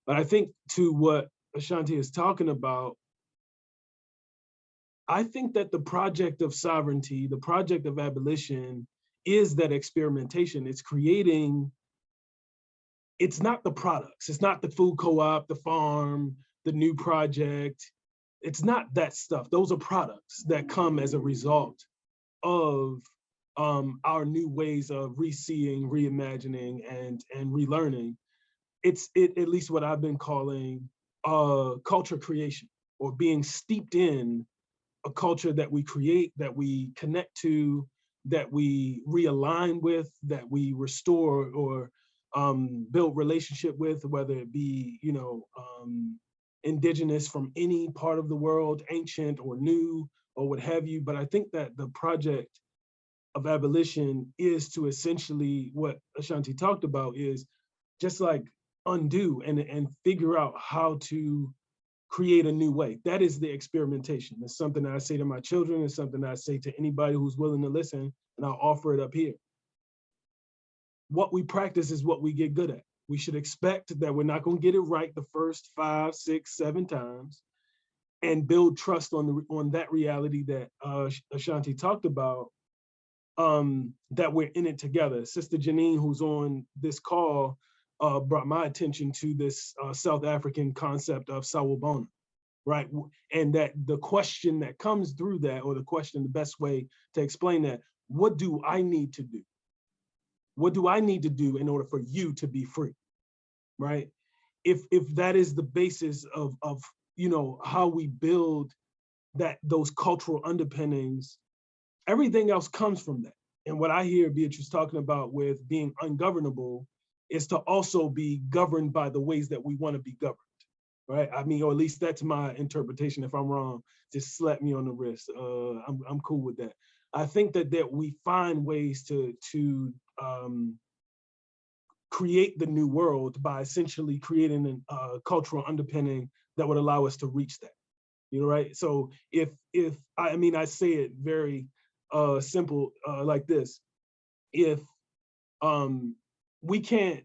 But I think to what Ashanté is talking about, I think that the project of sovereignty, the project of abolition, is that experimentation. It's creating, it's not the products, it's not the food co-op, the farm, the new project. It's not that stuff. Those are products that come as a result of our new ways of re-seeing, reimagining, and relearning. It's at least what I've been calling culture creation, or being steeped in a culture that we create, that we connect to, that we realign with, that we restore or build relationship with, whether it be, you know, indigenous from any part of the world, ancient or new or what have you. But I think that the project of abolition is to essentially, what Ashanté talked about, is just like undo and figure out how to create a new way. That is the experimentation. It's something that I say to my children. It's something that I say to anybody who's willing to listen, and I'll offer it up here. What we practice is what we get good at. We should expect that we're not going to get it right the first 5, 6, 7 times, and build trust on that reality that Ashanté talked about, that we're in it together. Sister Janine, who's on this call, brought my attention to this South African concept of sawubona, right? And that the question that comes through that, or the question, the best way to explain that, what do I need to do? What do I need to do in order for you to be free, right? If that is the basis of you know, how we build those cultural underpinnings, everything else comes from that. And what I hear Beatriz talking about with being ungovernable is to also be governed by the ways that we want to be governed, right? I mean, or at least that's my interpretation. If I'm wrong, just slap me on the wrist. I'm cool with that. I think that we find ways to create the new world by essentially creating a cultural underpinning that would allow us to reach that, you know, right? So if I mean, I say it very simple like this: if we can't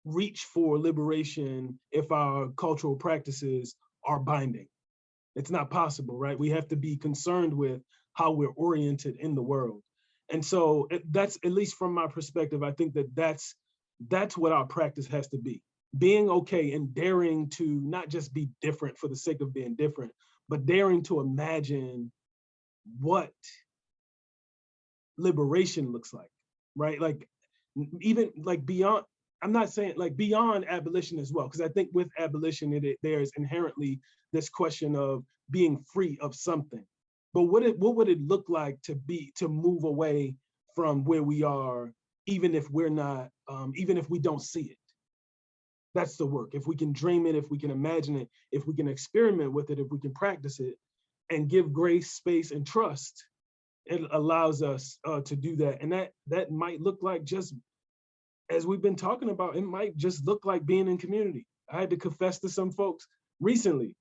reach for liberation if our cultural practices are binding. It's not possible, right? We have to be concerned with how we're oriented in the world. And so that's, at least from my perspective, I think that's what our practice has to be. Being okay and daring to not just be different for the sake of being different, but daring to imagine what liberation looks like, right? Like, even like beyond, I'm not saying like beyond abolition as well, because I think with abolition, there's inherently this question of being free of something. But what would it look like to move away from where we are, even if we're not, even if we don't see it? That's the work. If we can dream it, if we can imagine it, if we can experiment with it, if we can practice it and give grace, space, and trust, it allows us to do that. And that might look like, just as we've been talking about, it might just look like being in community. I had to confess to some folks recently,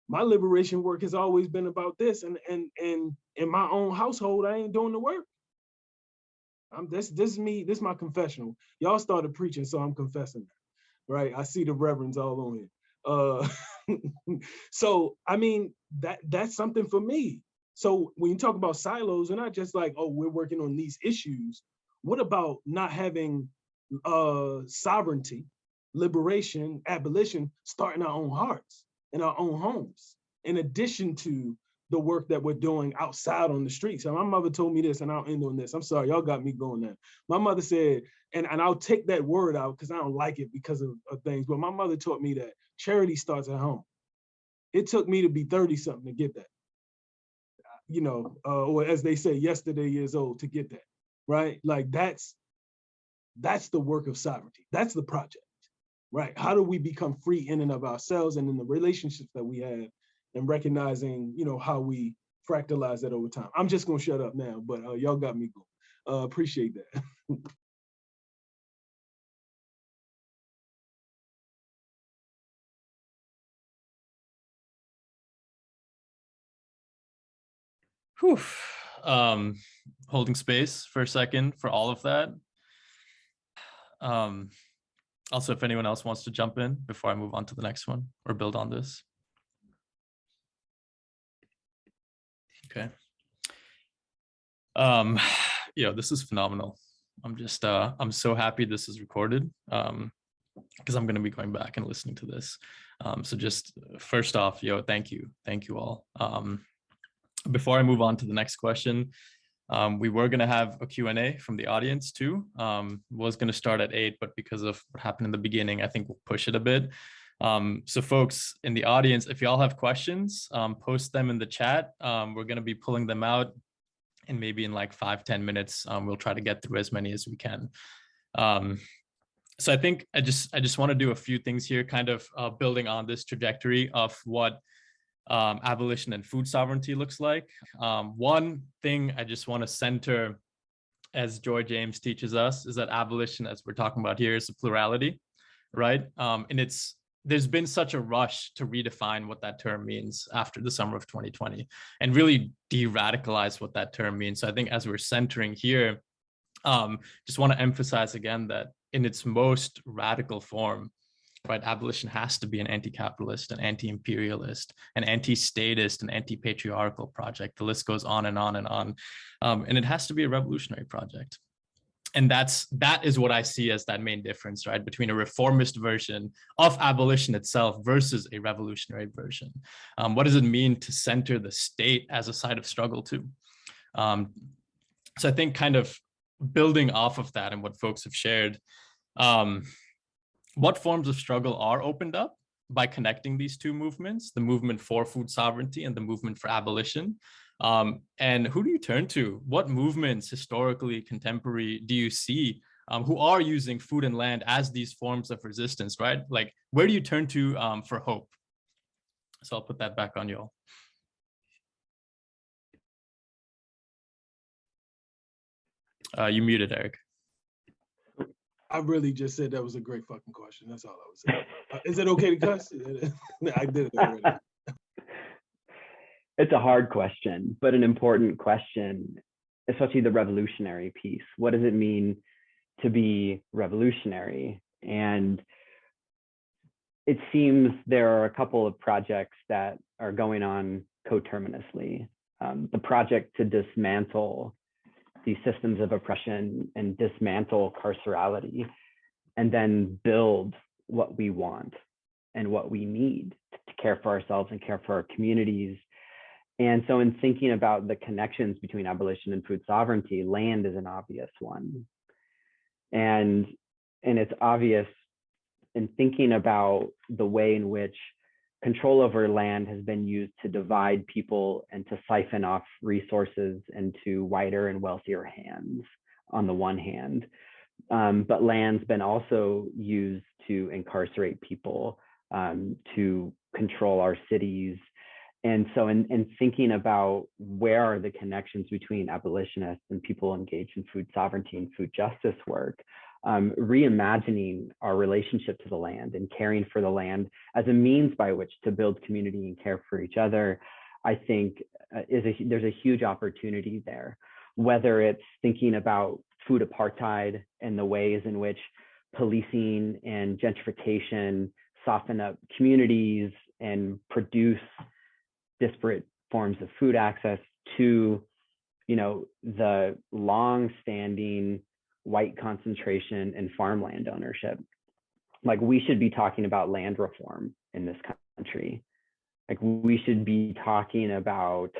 my liberation work has always been about this, and in my own household, I ain't doing the work. This is me, this is my confessional. Y'all started preaching, so I'm confessing that, right? I see the reverends all on here. So, I mean, that's something for me. So when you talk about silos, we're not just like, oh, we're working on these issues. What about not having sovereignty, liberation, abolition, start in our own hearts, in our own homes, in addition to the work that we're doing outside on the streets? And my mother told me this, and I'll end on this. I'm sorry, y'all got me going now. My mother said, and I'll take that word out because I don't like it because of things, but my mother taught me that charity starts at home. It took me to be 30-something to get that. You know, or as they say, yesterday years old to get that, right? Like that's the work of sovereignty. That's the project, right? How do we become free in and of ourselves and in the relationships that we have, and recognizing, you know, how we fractalize that over time. I'm just gonna shut up now, but y'all got me going. Appreciate that. Whew. Holding space for a second for all of that. Also, if anyone else wants to jump in before I move on to the next one or build on this. Okay. This is phenomenal. I'm so happy this is recorded because I'm going to be going back and listening to this. So just first off, thank you all. Before I move on to the next question, we were going to have a Q&A from the audience too. Was going to start at 8, but because of what happened in the beginning, I think we'll push it a bit. So folks in the audience, if y'all have questions, post them in the chat. We're going to be pulling them out, and maybe in like 5-10 minutes, we'll try to get through as many as we can. So I think I just want to do a few things here, kind of building on this trajectory of what abolition and food sovereignty looks like. One thing I just want to center, as Joy James teaches us, is that abolition, as we're talking about here, is a plurality, right? And there's been such a rush to redefine what that term means after the summer of 2020 and really de-radicalize what that term means. So I think as we're centering here, just want to emphasize again that in its most radical form, right, abolition has to be an anti-capitalist, an anti-imperialist, an anti-statist, an anti-patriarchal project. The list goes on and on and on. And it has to be a revolutionary project. And that is what I see as that main difference, right, between a reformist version of abolition itself versus a revolutionary version. What does it mean to center the state as a site of struggle too? So I think kind of building off of that and what folks have shared, what forms of struggle are opened up by connecting these two movements, the movement for food sovereignty and the movement for abolition? And who do you turn to? What movements, historically contemporary, do you see who are using food and land as these forms of resistance, right? Like, where do you turn to for hope? So I'll put that back on y'all. You muted, Eric. I really just said that was a great fucking question. That's all I was saying. Is it okay to cuss? I did it already. It's a hard question, but an important question, especially the revolutionary piece. What does it mean to be revolutionary? And it seems there are a couple of projects that are going on coterminously. The project to dismantle these systems of oppression and dismantle carcerality, and then build what we want and what we need to care for ourselves and care for our communities. And so in thinking about the connections between abolition and food sovereignty, land is an obvious one. And it's obvious in thinking about the way in which control over land has been used to divide people and to siphon off resources into wider and wealthier hands on the one hand. But land's been also used to incarcerate people, to control our cities. And so in thinking about where are the connections between abolitionists and people engaged in food sovereignty and food justice work, reimagining our relationship to the land and caring for the land as a means by which to build community and care for each other, I think there's a huge opportunity there. Whether it's thinking about food apartheid and the ways in which policing and gentrification soften up communities and produce disparate forms of food access, to, you know, the long-standing white concentration in farmland ownership. Like, we should be talking about land reform in this country. Like, we should be talking about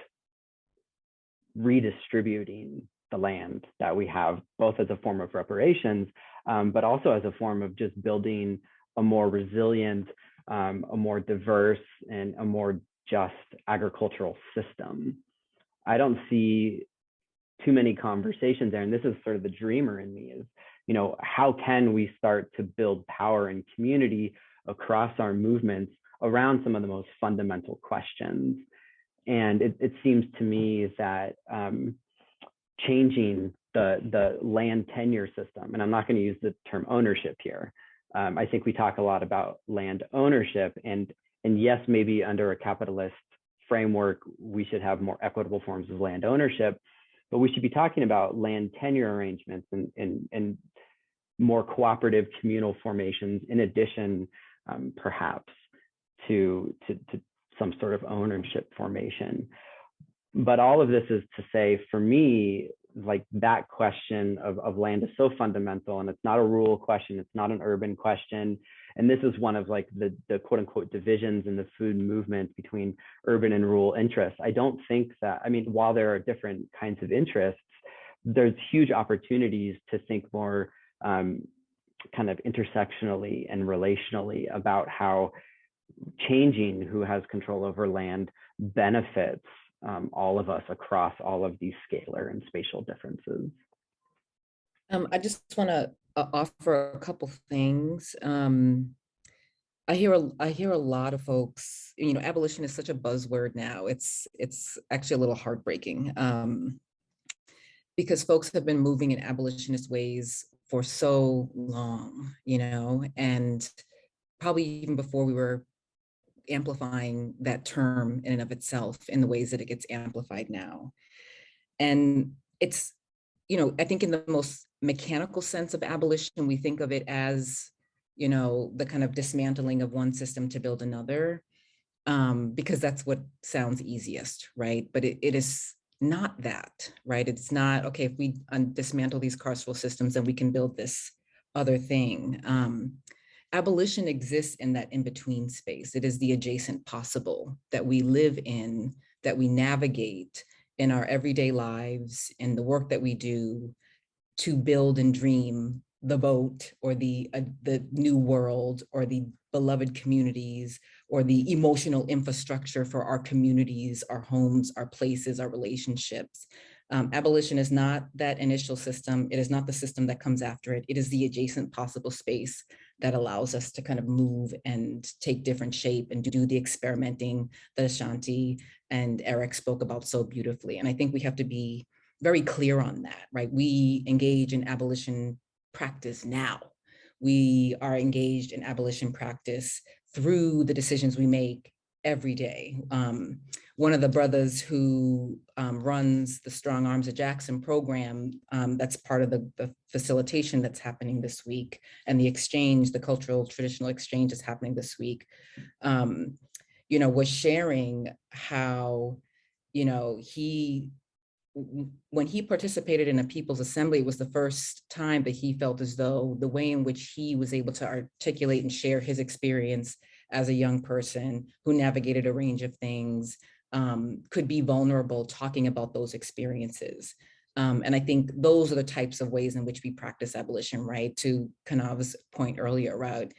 redistributing the land that we have, both as a form of reparations, but also as a form of just building a more resilient, a more diverse, and a more just agricultural system. I don't see too many conversations there, and this is sort of the dreamer in me, is, you know, how can we start to build power and community across our movements around some of the most fundamental questions? And it seems to me that changing the land tenure system, and I'm not going to use the term ownership here. I think we talk a lot about land ownership, and yes, maybe under a capitalist framework, we should have more equitable forms of land ownership, but we should be talking about land tenure arrangements and more cooperative communal formations, in addition, perhaps, to some sort of ownership formation. But all of this is to say, for me, like, that question of land is so fundamental, and it's not a rural question, it's not an urban question. And this is one of, like, the quote unquote divisions in the food movement between urban and rural interests. I don't think that, I mean, while there are different kinds of interests, there's huge opportunities to think more kind of intersectionally and relationally about how changing who has control over land benefits all of us across all of these scalar and spatial differences. I just want to offer a couple things. I hear a lot of folks, you know, abolition is such a buzzword now. It's actually a little heartbreaking, because folks have been moving in abolitionist ways for so long, you know, and probably even before we were amplifying that term in and of itself in the ways that it gets amplified now. And it's, you know, I think in the most mechanical sense of abolition, we think of it as, you know, the kind of dismantling of one system to build another, because that's what sounds easiest, right? But it is not that, right? It's not, okay, if we dismantle these carceral systems, then we can build this other thing. Abolition exists in that in-between space. It is the adjacent possible that we live in, that we navigate in our everyday lives, in the work that we do to build and dream the boat, or the new world, or the beloved communities, or the emotional infrastructure for our communities, our homes, our places, our relationships. Abolition is not that initial system. It is not the system that comes after it. It is the adjacent possible space that allows us to kind of move and take different shape and do the experimenting that Ashanté and Eric spoke about so beautifully. And I think we have to be very clear on that, right? We engage in abolition practice now. We are engaged in abolition practice through the decisions we make every day. One of the brothers who runs the Strong Arms of Jackson program, that's part of the facilitation that's happening this week, and the exchange, the cultural traditional exchange that's happening this week, you know, was sharing how, you know, when he participated in a People's Assembly, it was the first time that he felt as though the way in which he was able to articulate and share his experience as a young person who navigated a range of things, could be vulnerable talking about those experiences. And I think those are the types of ways in which we practice abolition, right? To Kanav's point earlier, right?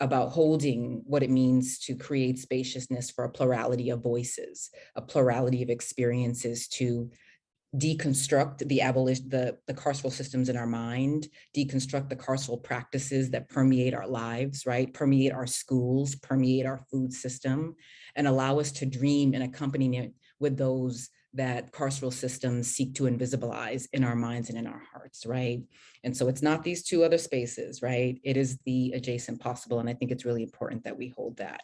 about holding what it means to create spaciousness for a plurality of voices, a plurality of experiences, to deconstruct the carceral systems in our mind, deconstruct the carceral practices that permeate our lives, right? Permeate our schools, permeate our food system, and allow us to dream in accompaniment with those that carceral systems seek to invisibilize in our minds and in our hearts, right? And so it's not these two other spaces, right? It is the adjacent possible, and I think it's really important that we hold that.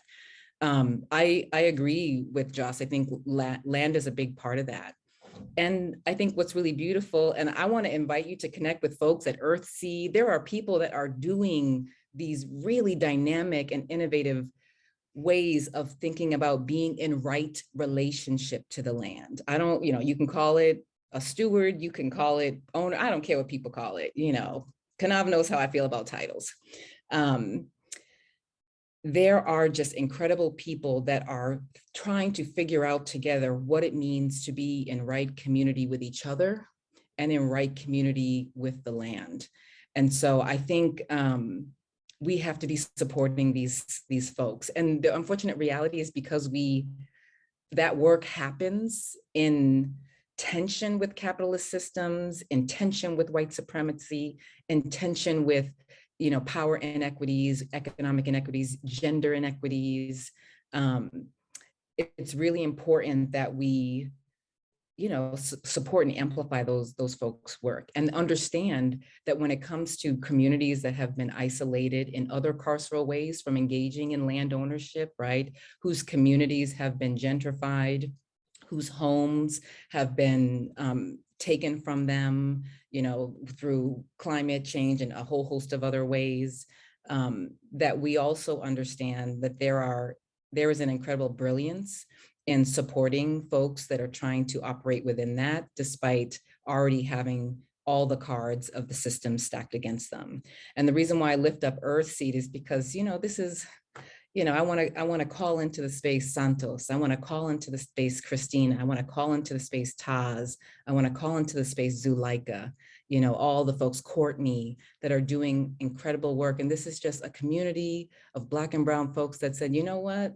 I agree with Joss. I think land is a big part of that. And I think what's really beautiful, and I want to invite you to connect with folks at Earthseed. There are people that are doing these really dynamic and innovative ways of thinking about being in right relationship to the land. I don't, you can call it a steward, you can call it owner, I don't care what people call it, Kanav knows how I feel about titles. There are just incredible people that are trying to figure out together what it means to be in right community with each other and in right community with the land. And so I think we have to be supporting these folks. And the unfortunate reality is because that work happens in tension with capitalist systems, in tension with white supremacy, in tension with power inequities, economic inequities, gender inequities. It's really important that we, support and amplify those folks' work, and understand that when it comes to communities that have been isolated in other carceral ways from engaging in land ownership, right, whose communities have been gentrified, whose homes have been taken from them, through climate change and a whole host of other ways, that we also understand that there is an incredible brilliance in supporting folks that are trying to operate within that, despite already having all the cards of the system stacked against them. And the reason why I lift up Earthseed is because, this is, I want to call into the space Santos. I want to call into the space Christina. I want to call into the space Taz. I want to call into the space Zuleika. All the folks, Courtney, that are doing incredible work. And this is just a community of Black and brown folks that said, you know what?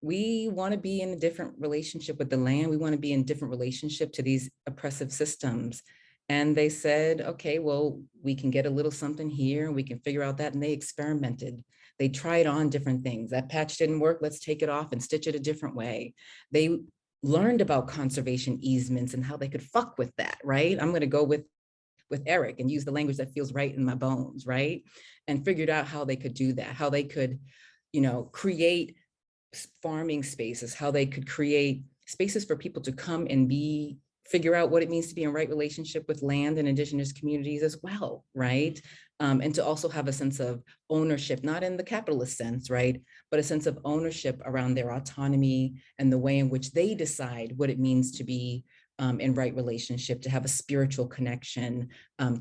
We want to be in a different relationship with the land. We want to be in different relationship to these oppressive systems. And they said, okay, well, we can get a little something here and we can figure out that. And they experimented. They tried on different things. That patch didn't work. Let's take it off and stitch it a different way. They learned about conservation easements and how they could fuck with that, right? I'm going to go with Eric and use the language that feels right in my bones, right? And figured out how they could do that, how they could, create farming spaces, how they could create spaces for people to come and figure out what it means to be in right relationship with land and indigenous communities as well, right? And to also have a sense of ownership, not in the capitalist sense, right? But a sense of ownership around their autonomy and the way in which they decide what it means to be in right relationship, to have a spiritual connection,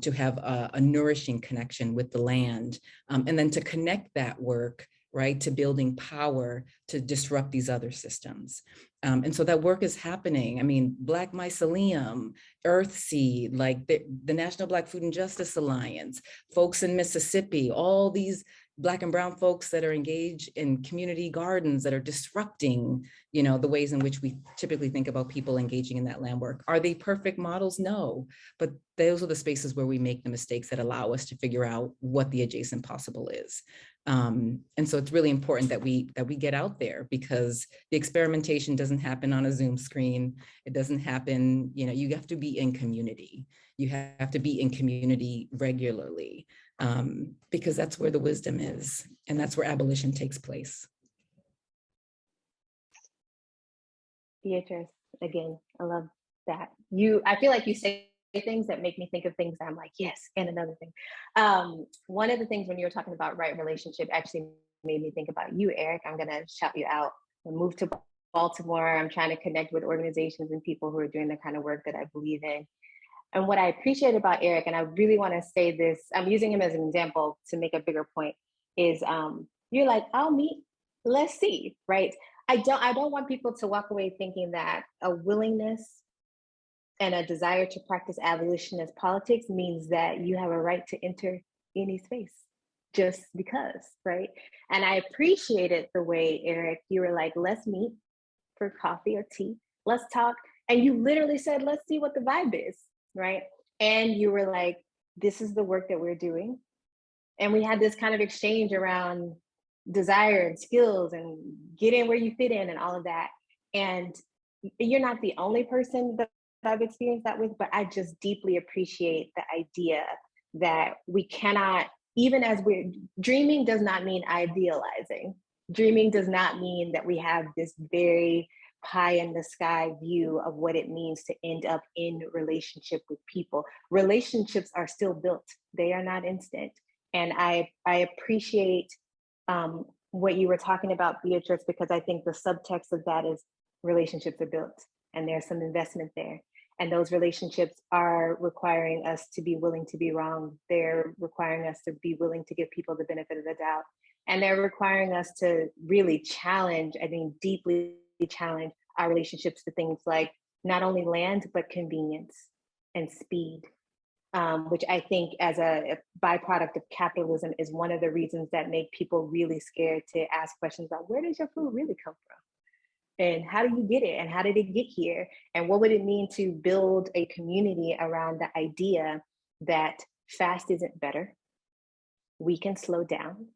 to have a nourishing connection with the land, and then to connect that work, right, to building power to disrupt these other systems. And so that work is happening. I mean, Black Mycelium, Earthseed, like the National Black Food and Justice Alliance, folks in Mississippi, all these Black and brown folks that are engaged in community gardens that are disrupting, the ways in which we typically think about people engaging in that land work. Are they perfect models? No, but those are the spaces where we make the mistakes that allow us to figure out what the adjacent possible is. And so it's really important that we get out there, because the experimentation doesn't happen on a Zoom screen. It doesn't happen, you have to be in community. You have to be in community regularly, because that's where the wisdom is. And that's where abolition takes place. Beatriz, again, I love that. I feel like you say things that make me think of things that I'm like, yes, and another thing. One of the things when you were talking about right relationship actually made me think about you, Eric. I'm gonna shout you out. I moved to Baltimore. I'm trying to connect with organizations and people who are doing the kind of work that I believe in. And what I appreciate about Eric, and I really want to say this, I'm using him as an example to make a bigger point, is you're like, I'll meet, let's see, right? I don't want people to walk away thinking that a willingness and a desire to practice abolitionist politics means that you have a right to enter any space. just because, right? And I appreciated the way, Eric, you were like, let's meet for coffee or tea, let's talk. And you literally said, let's see what the vibe is, right? And you were like, this is the work that we're doing. And we had this kind of exchange around desire and skills and get in where you fit in and all of that. And you're not the only person that I've experienced that with, but I just deeply appreciate the idea that we cannot, even as we're dreaming does not mean idealizing. Dreaming does not mean that we have this very pie in the sky view of what it means to end up in relationship with people. Relationships are still built. They are not instant. And I appreciate what you were talking about, Beatriz, because I think the subtext of that is relationships are built and there's some investment there. And those relationships are requiring us to be willing to be wrong. They're requiring us to be willing to give people the benefit of the doubt. And they're requiring us to really challenge, I think deeply challenge our relationships to things like not only land, but convenience and speed, which I think as a byproduct of capitalism is one of the reasons that make people really scared to ask questions about where does your food really come from? And how do you get it? And how did it get here? And what would it mean to build a community around the idea that fast isn't better? We can slow down.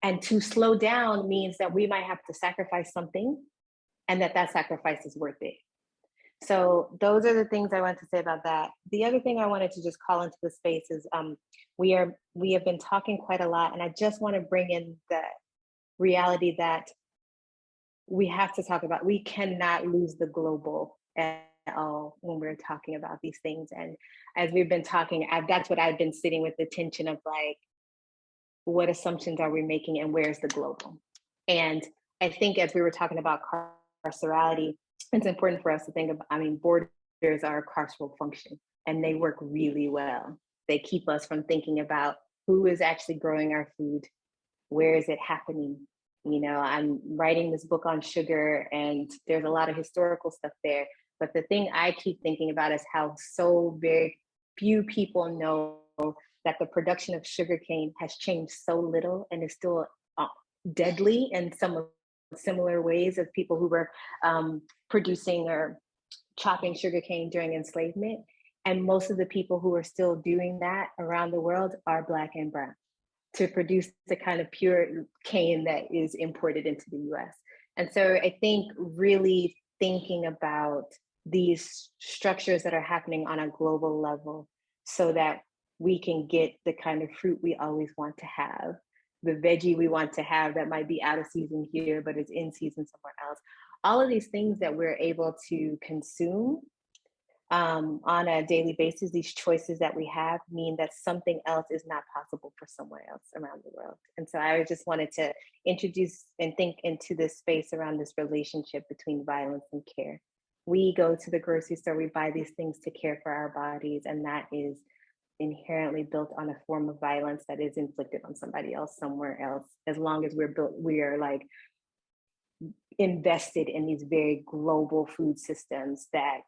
And to slow down means that we might have to sacrifice something and that sacrifice is worth it. So those are the things I want to say about that. The other thing I wanted to just call into the space is we have been talking quite a lot, and I just want to bring in the reality that we have to talk about, we cannot lose the global at all when we're talking about these things. And as we've been talking, that's what I've been sitting with, the tension of like, what assumptions are we making and where's the global? And I think as we were talking about carcerality, it's important for us to think about, borders are a carceral function and they work really well. They keep us from thinking about who is actually growing our food, where is it happening? You know, I'm writing this book on sugar and there's a lot of historical stuff there. But the thing I keep thinking about is how so very few people know that the production of sugarcane has changed so little and is still deadly in some similar ways as people who were producing or chopping sugarcane during enslavement. And most of the people who are still doing that around the world are Black and Brown, to produce the kind of pure cane that is imported into the US. And so I think really thinking about these structures that are happening on a global level so that we can get the kind of fruit we always want to have, the veggie we want to have that might be out of season here, but is in season somewhere else. All of these things that we're able to consume on a daily basis, these choices that we have mean that something else is not possible for somewhere else around the world. And so I just wanted to introduce and think into this space around this relationship between violence and care. We go to the grocery store, we buy these things to care for our bodies, and that is inherently built on a form of violence that is inflicted on somebody else somewhere else, as long as we are like invested in these very global food systems that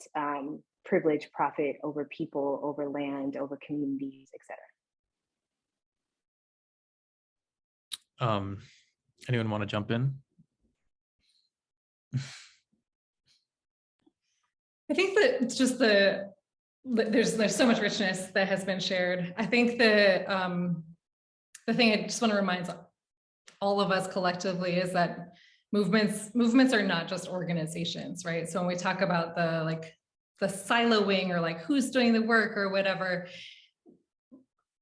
privilege profit over people, over land, over communities, etc. Anyone want to jump in? I think that it's just there's so much richness that has been shared. I think the thing I just want to remind all of us collectively is that movements are not just organizations, right? So when we talk about the siloing or like who's doing the work or whatever,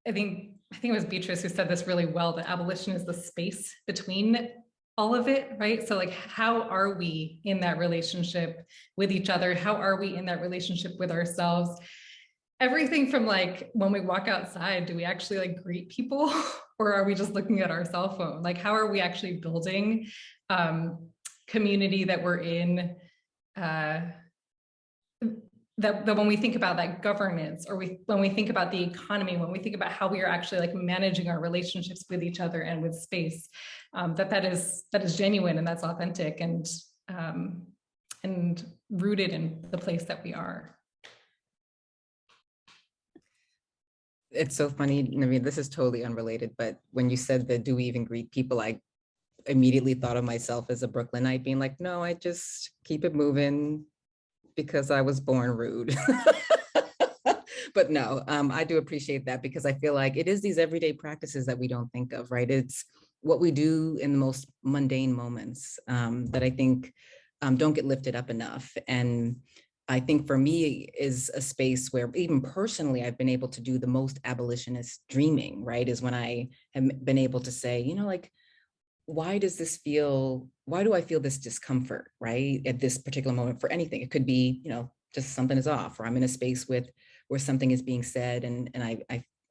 I think it was Beatriz who said this really well, that abolition is the space between all of it, right? So like, how are we in that relationship with each other? How are we in that relationship with ourselves? Everything from like, when we walk outside, do we actually like greet people or are we just looking at our cell phone? Like, how are we actually building community that we're in, that when we think about that governance, or when we think about the economy, when we think about how we are actually like managing our relationships with each other and with space, that is genuine and that's authentic and rooted in the place that we are. It's so funny, Naveen, this is totally unrelated, but when you said that, do we even greet people, I immediately thought of myself as a Brooklynite being like, no, I just keep it moving because I was born rude. But no, I do appreciate that, because I feel like it is these everyday practices that we don't think of, right? It's what we do in the most mundane moments that I think don't get lifted up enough. And I think for me is a space where even personally, I've been able to do the most abolitionist dreaming, right? Is when I have been able to say, you know, like, why do I feel this discomfort, right? At this particular moment for anything. It could be, you know, just something is off, or I'm in a space where something is being said and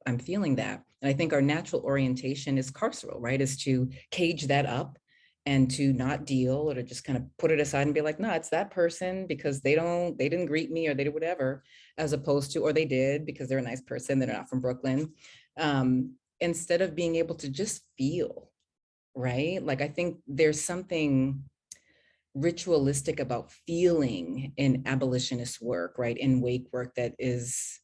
I'm feeling that. And I think our natural orientation is carceral, right? Is to cage that up and to not deal, or to just kind of put it aside and be like, no, it's that person because they didn't greet me, or they did whatever, as opposed to, or they did because they're a nice person, they're not from Brooklyn. Instead of being able to just feel, right? Like, I think there's something ritualistic about feeling in abolitionist work, right? In wake work that is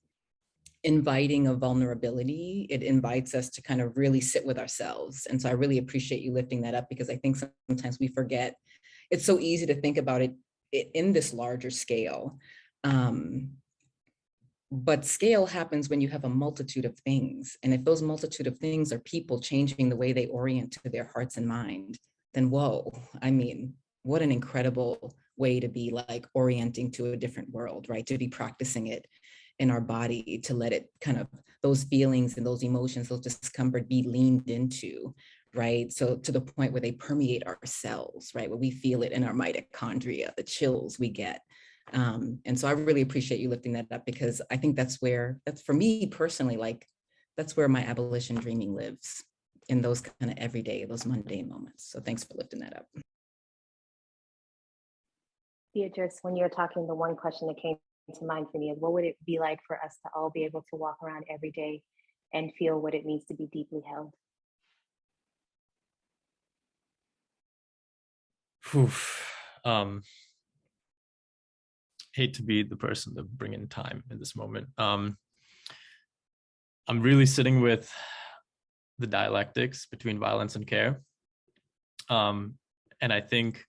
inviting of vulnerability. It invites us to kind of really sit with ourselves. And so I really appreciate you lifting that up, because I think sometimes we forget. It's so easy to think about it in this larger scale. But scale happens when you have a multitude of things. And if those multitude of things are people changing the way they orient to their hearts and mind, then whoa, I mean, what an incredible way to be like orienting to a different world, right? To be practicing it in our body, to let it kind of, those feelings and those emotions, those discomfort be leaned into, right? So to the point where they permeate our cells, right? Where we feel it in our mitochondria, the chills we get. And so I really appreciate you lifting that up, because I think that's for me personally, like, that's where my abolition dreaming lives, in those kind of everyday, those mundane moments. So thanks for lifting that up. Beatriz, when you were talking, the one question that came to mind for me is, what would it be like for us to all be able to walk around every day and feel what it means to be deeply held? Hate to be the person to bring in time in this moment. I'm really sitting with the dialectics between violence and care. And I think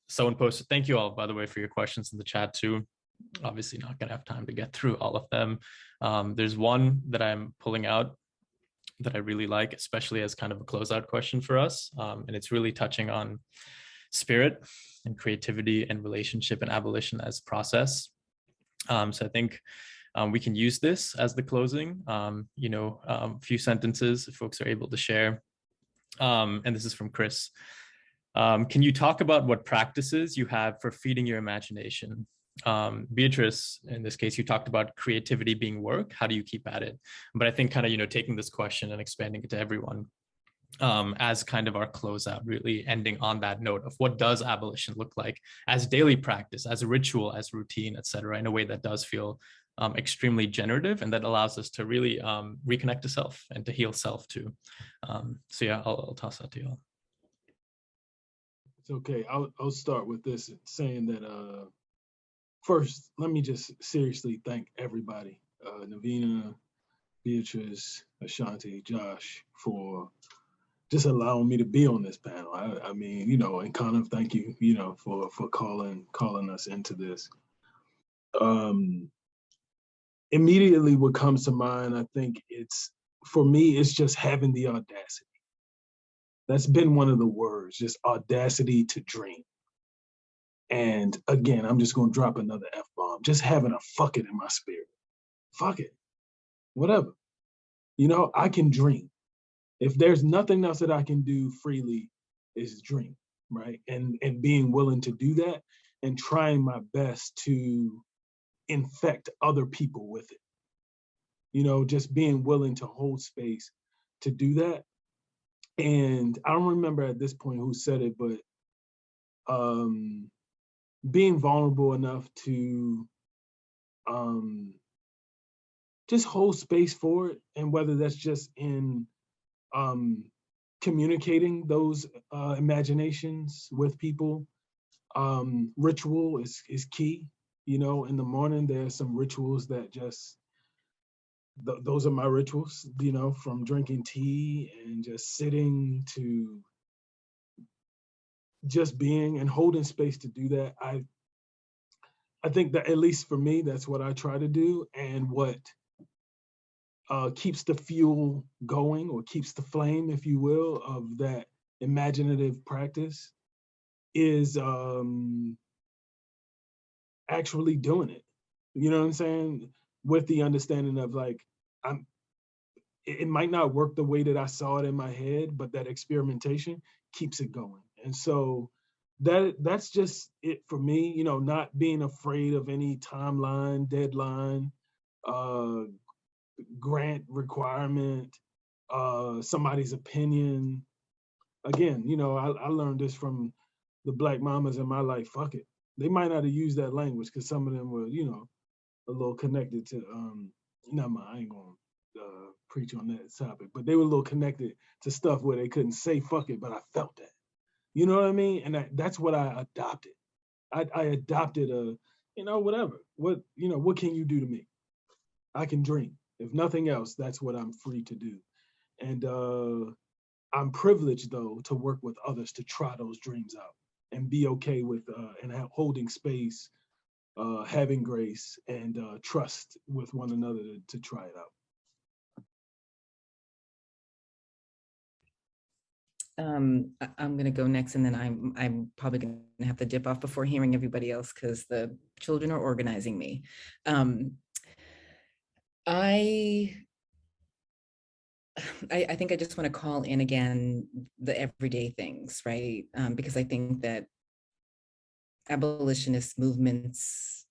someone posted, thank you all, by the way, for your questions in the chat too. Obviously not gonna have time to get through all of them. There's one that I'm pulling out that I really like, especially as kind of a closeout question for us. And it's really touching on spirit and creativity and relationship and abolition as process. So I think we can use this as the closing, a few sentences if folks are able to share. And this is from Chris. Can you talk about what practices you have for feeding your imagination? Beatriz, in this case, you talked about creativity being work. How do you keep at it? But I think kind of, taking this question and expanding it to everyone as kind of our closeout, really ending on that note of what does abolition look like as daily practice, as a ritual, as routine, et cetera, in a way that does feel extremely generative and that allows us to really reconnect to self and to heal self too. So yeah, I'll toss that to you all. It's okay. I'll start with this, saying that first, let me just seriously thank everybody, Navina, Beatriz, Ashanté, Josh, for just allowing me to be on this panel. I mean, and Kanav, thank you, for calling us into this. Immediately what comes to mind, I think for me, it's just having the audacity. That's been one of the words, just audacity to dream. And again, I'm just gonna drop another F-bomb, just having a fuck it in my spirit. Fuck it, whatever. I can dream. If there's nothing else that I can do freely, is dream, right? And being willing to do that and trying my best to infect other people with it. Just being willing to hold space to do that. And I don't remember at this point who said it, but being vulnerable enough to just hold space for it, and whether that's just in communicating those imaginations with people. Ritual is key. In the morning, there's some rituals that just those are my rituals, you know, from drinking tea and just sitting to just being and holding space to do that. I think that, at least for me, that's what I try to do, and what keeps the fuel going, or keeps the flame, if you will, of that imaginative practice is actually doing it. You know what I'm saying? With the understanding of like, it might not work the way that I saw it in my head, but that experimentation keeps it going. And so that's just it for me, you know, not being afraid of any timeline, deadline, grant requirement, somebody's opinion. Again, you know, I learned this from the Black mamas in my life. Fuck it. They might not have used that language because some of them were, you know, a little connected to, I ain't gonna preach on that topic, but they were a little connected to stuff where they couldn't say fuck it, but I felt that. You know what I mean? And that's what I adopted. I adopted you know, whatever. What can you do to me? I can dream. If nothing else, that's what I'm free to do. And I'm privileged, though, to work with others to try those dreams out and be okay with holding space, having grace, and trust with one another to try it out. I'm going to go next, and then I'm probably going to have to dip off before hearing everybody else because the children are organizing me. I think I just want to call in again the everyday things, right? Because I think that abolitionist movements,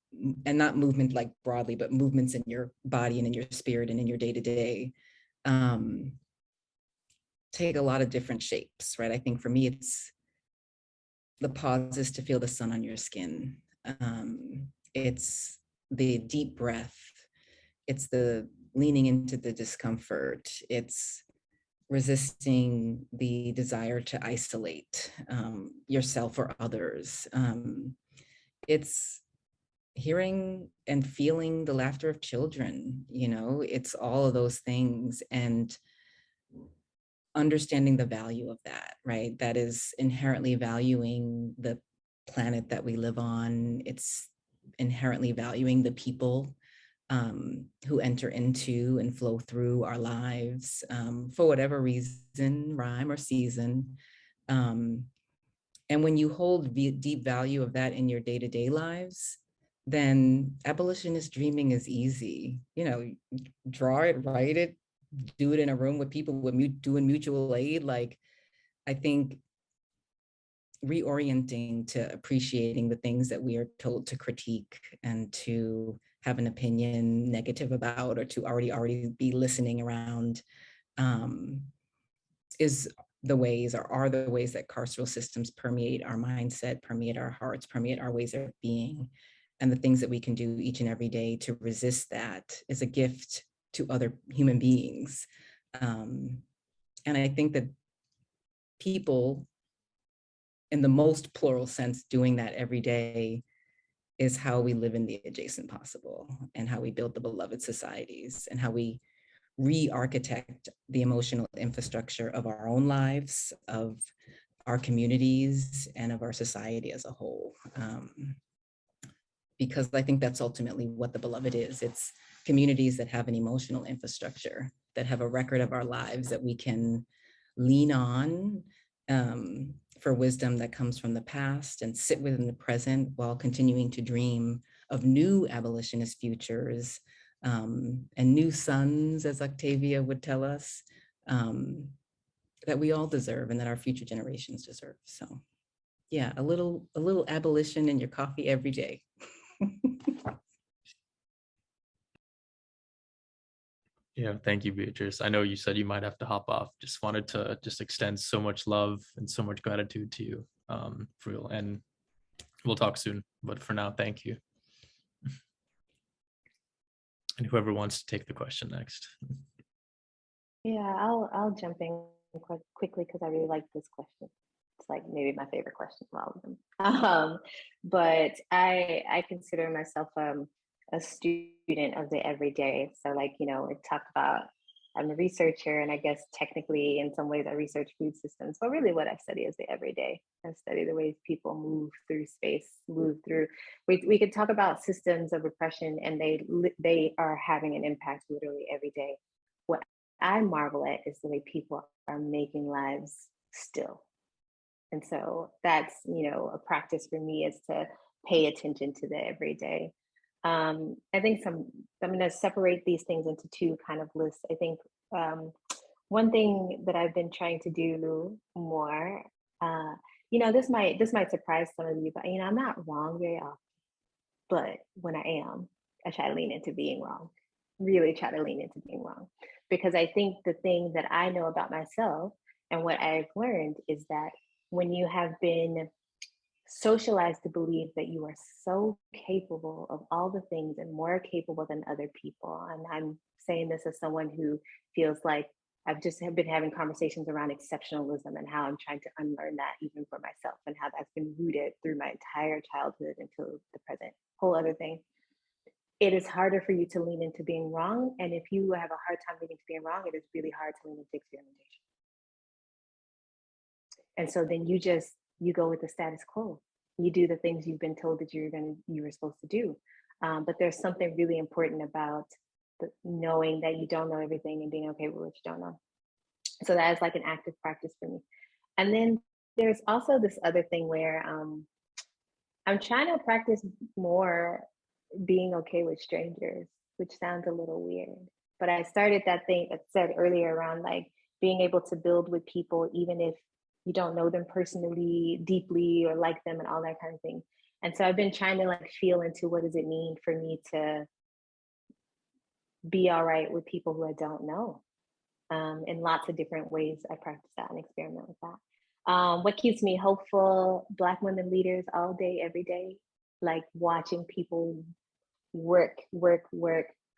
and not movement like broadly, but movements in your body and in your spirit and in your day-to-day, take a lot of different shapes, right? I think for me, it's the pauses to feel the sun on your skin. It's the deep breath. It's the leaning into the discomfort. It's resisting the desire to isolate yourself or others. It's hearing and feeling the laughter of children, you know, it's all of those things, and understanding the value of that, right? That is inherently valuing the planet that we live on. It's inherently valuing the people who enter into and flow through our lives for whatever reason, rhyme or season. And when you hold deep value of that in your day-to-day lives, then abolitionist dreaming is easy. You know, draw it, write it, do it in a room with people doing mutual aid. Like, I think reorienting to appreciating the things that we are told to critique and to have an opinion negative about, or to already be listening around, is the ways, or are the ways, that carceral systems permeate our mindset, permeate our hearts, permeate our ways of being. And the things that we can do each and every day to resist that is a gift to other human beings. And I think that people, in the most plural sense, doing that every day is how we live in the adjacent possible, and how we build the beloved societies, and how we re-architect the emotional infrastructure of our own lives, of our communities, and of our society as a whole. Because I think that's ultimately what the beloved is. It's communities that have an emotional infrastructure, that have a record of our lives that we can lean on for wisdom that comes from the past, and sit within the present while continuing to dream of new abolitionist futures and new suns, as Octavia would tell us, that we all deserve and that our future generations deserve. So yeah, a little abolition in your coffee every day. Yeah, thank you, Beatriz. I know you said you might have to hop off. Just wanted to extend so much love and so much gratitude to you, for real. And we'll talk soon. But for now, thank you. And whoever wants to take the question next. Yeah, I'll jump in quickly because I really like this question. It's like maybe my favorite question of all of them. But I consider myself a student of the everyday. So like, you know, it talked about, I'm a researcher, and I guess technically in some ways I research food systems, but really what I study is the everyday. I study the ways people move through space, move through, we could talk about systems of oppression, and they are having an impact literally every day. What I marvel at is the way people are making lives still. And so that's, you know, a practice for me, is to pay attention to the everyday. I think I'm going to separate these things into two kind of lists. I think one thing that I've been trying to do more, you know, this might surprise some of you, but, you know, I'm not wrong very often, but when I am, I try to lean into being wrong, really try to lean into being wrong. Because I think the thing that I know about myself and what I've learned is that when you have been socialized to believe that you are so capable of all the things and more capable than other people. And I'm saying this as someone who feels like I've just been having conversations around exceptionalism and how I'm trying to unlearn that even for myself, and how that's been rooted through my entire childhood until the present. Whole other thing. It is harder for you to lean into being wrong. And if you have a hard time leaning into being wrong, it is really hard to lean into experimentation. And so then you go with the status quo. You do the things you've been told that you were supposed to do. But there's something really important about knowing that you don't know everything and being okay with what you don't know. So that is like an active practice for me. And then there's also this other thing where I'm trying to practice more being okay with strangers, which sounds a little weird. But I started that thing that said earlier around like being able to build with people, even if you don't know them personally, deeply, or like them and all that kind of thing. And so I've been trying to like feel into what does it mean for me to be all right with people who I don't know. In lots of different ways, I practice that and experiment with that. What keeps me hopeful? Black women leaders all day, every day, like watching people work,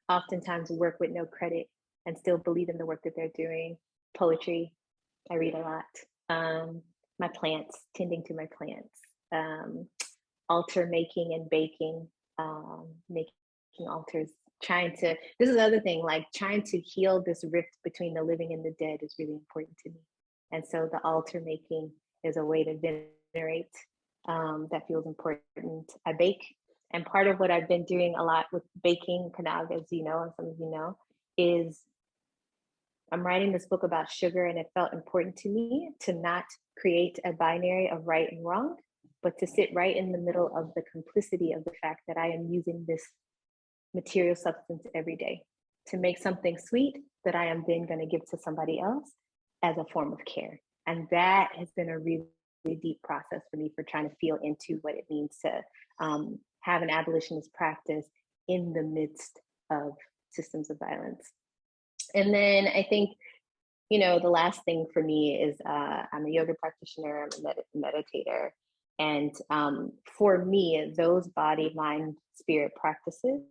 oftentimes work with no credit and still believe in the work that they're doing. Poetry, I read a lot. My plants, tending to my plants, altar making and baking, making altars, this is the other thing, like trying to heal this rift between the living and the dead is really important to me. And so the altar making is a way to venerate, that feels important. I bake, and part of what I've been doing a lot with baking, Kanav, as you know, and some of you know, is I'm writing this book about sugar, and it felt important to me to not create a binary of right and wrong, but to sit right in the middle of the complicity of the fact that I am using this material substance every day to make something sweet that I am then going to give to somebody else as a form of care. And that has been a really, really deep process for me for trying to feel into what it means to have an abolitionist practice in the midst of systems of violence. And then I think, you know, the last thing for me is I'm a yoga practitioner, I'm a meditator. And for me, those body, mind, spirit practices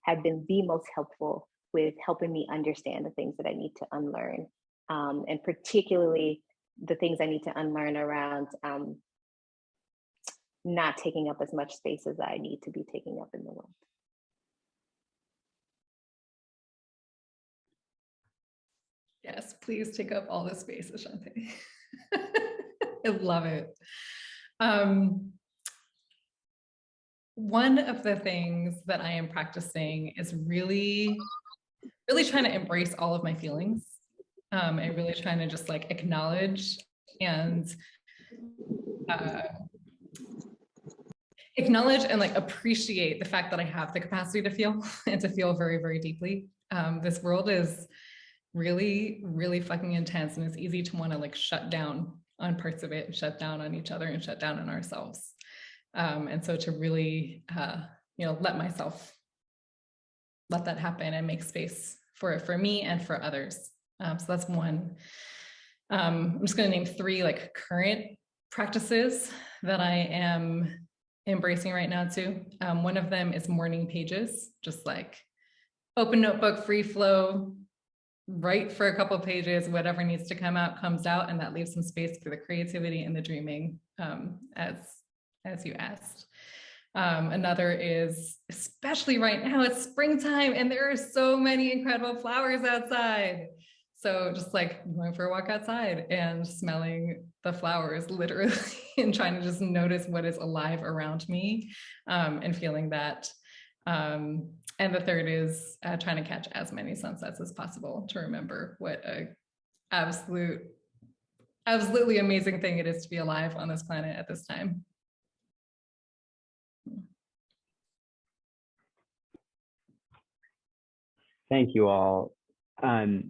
have been the most helpful with helping me understand the things that I need to unlearn. And particularly the things I need to unlearn around not taking up as much space as I need to be taking up in the world. Yes, please take up all the space, Ashanté. I love it. One of the things that I am practicing is really trying to embrace all of my feelings, and really trying to just like acknowledge and like appreciate the fact that I have the capacity to feel and to feel very, very deeply. This world is really, really fucking intense, and it's easy to want to like shut down on parts of it, and shut down on each other, and shut down on ourselves. And so to really, you know, let that happen and make space for it, for me and for others. So that's one. I'm just going to name 3 like current practices that I am embracing right now too. One of them is morning pages, just like open notebook, free flow, write for a couple of pages, whatever needs to come out comes out, and that leaves some space for the creativity and the dreaming, as you asked. Another is, especially right now, it's springtime and there are so many incredible flowers outside. So just like going for a walk outside and smelling the flowers literally and trying to just notice what is alive around me, and feeling that. And the third is trying to catch as many sunsets as possible to remember what a absolutely amazing thing it is to be alive on this planet at this time. Thank you all. To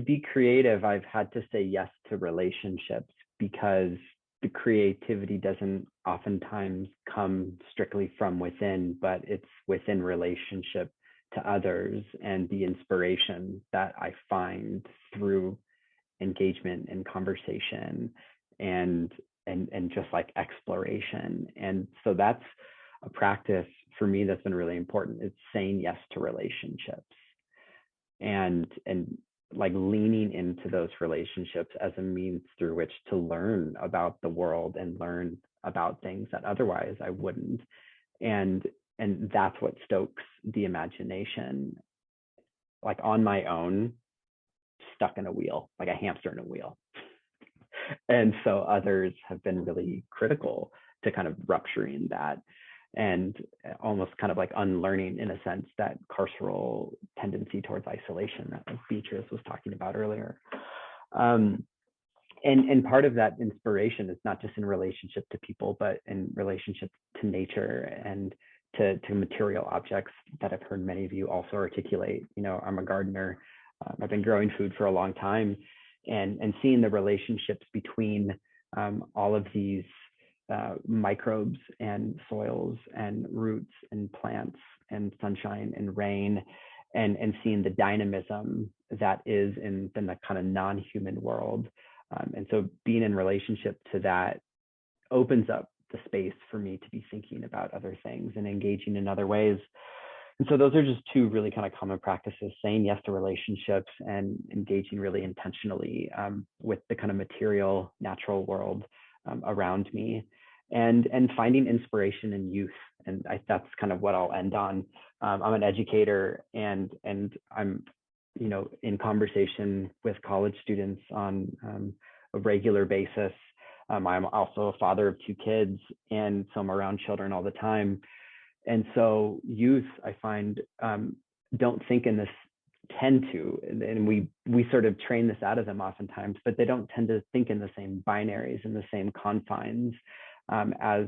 be creative, I've had to say yes to relationships because the creativity doesn't oftentimes come strictly from within, but it's within relationship to others and the inspiration that I find through engagement and conversation and just like exploration. And so that's a practice for me that's been really important. It's saying yes to relationships and like leaning into those relationships as a means through which to learn about the world and learn about things that otherwise I wouldn't. And that's what stokes the imagination. Like on my own, stuck in a wheel, like a hamster in a wheel. And so others have been really critical to kind of rupturing that and almost kind of like unlearning, in a sense, that carceral tendency towards isolation that Beatriz was talking about earlier. And part of that inspiration is not just in relationship to people, but in relationship to nature and to material objects that I've heard many of you also articulate. You know, I'm a gardener. I've been growing food for a long time, and seeing the relationships between all of these microbes and soils and roots and plants and sunshine and rain, and seeing the dynamism that is in the kind of non-human world. And so being in relationship to that opens up the space for me to be thinking about other things and engaging in other ways. And so those are just two really kind of common practices: saying yes to relationships and engaging really intentionally with the kind of material, natural world around me, and finding inspiration in youth. And that's kind of what I'll end on. I'm an educator, and I'm, you know, in conversation with college students on a regular basis. I'm also a father of 2 kids, and so I'm around children all the time. And so youth, I find, don't think in this, tend to, and we sort of train this out of them oftentimes, but they don't tend to think in the same binaries and the same confines as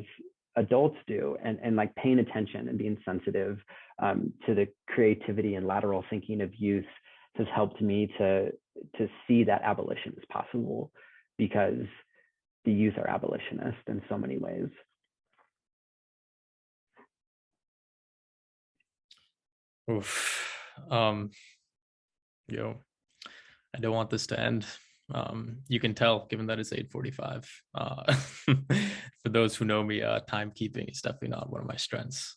adults do. And like paying attention and being sensitive to the creativity and lateral thinking of youth has helped me to see that abolition is possible, because the youth are abolitionists in so many ways. Oof. I don't want this to end. You can tell, given that it's 8:45. For those who know me, timekeeping is definitely not one of my strengths.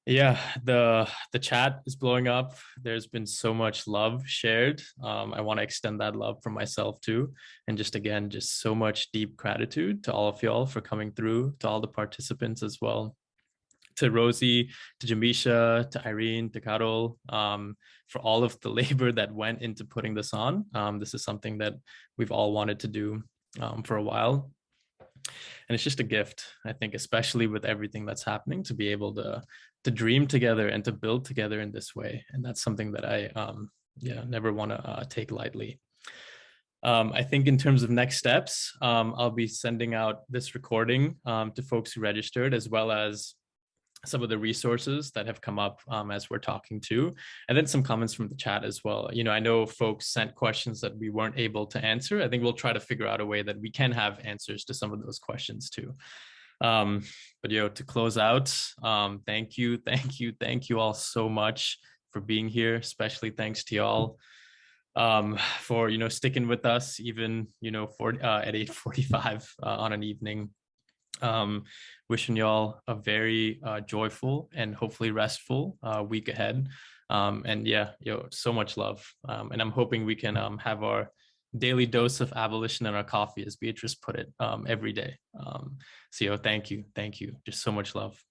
Yeah, the chat is blowing up. There's been so much love shared. I want to extend that love from myself too. And just again, just so much deep gratitude to all of y'all for coming through, to all the participants as well. To Rosie, to Jamisha, to Irene, to Carol, for all of the labor that went into putting this on. This is something that we've all wanted to do for a while. And it's just a gift, I think, especially with everything that's happening, to be able to dream together and to build together in this way. And that's something that I never want to take lightly. I think in terms of next steps, I'll be sending out this recording to folks who registered, as well as some of the resources that have come up as we're talking to, and then some comments from the chat as well. You know, I know folks sent questions that we weren't able to answer. I think we'll try to figure out a way that we can have answers to some of those questions too. But to close out, thank you all so much for being here. Especially thanks to y'all for sticking with us even at 8:45 on an evening. Wishing y'all a very joyful and hopefully restful week ahead. And so much love. And I'm hoping we can have our daily dose of abolition in our coffee, as Beatriz put it, every day. So thank you. Just so much love.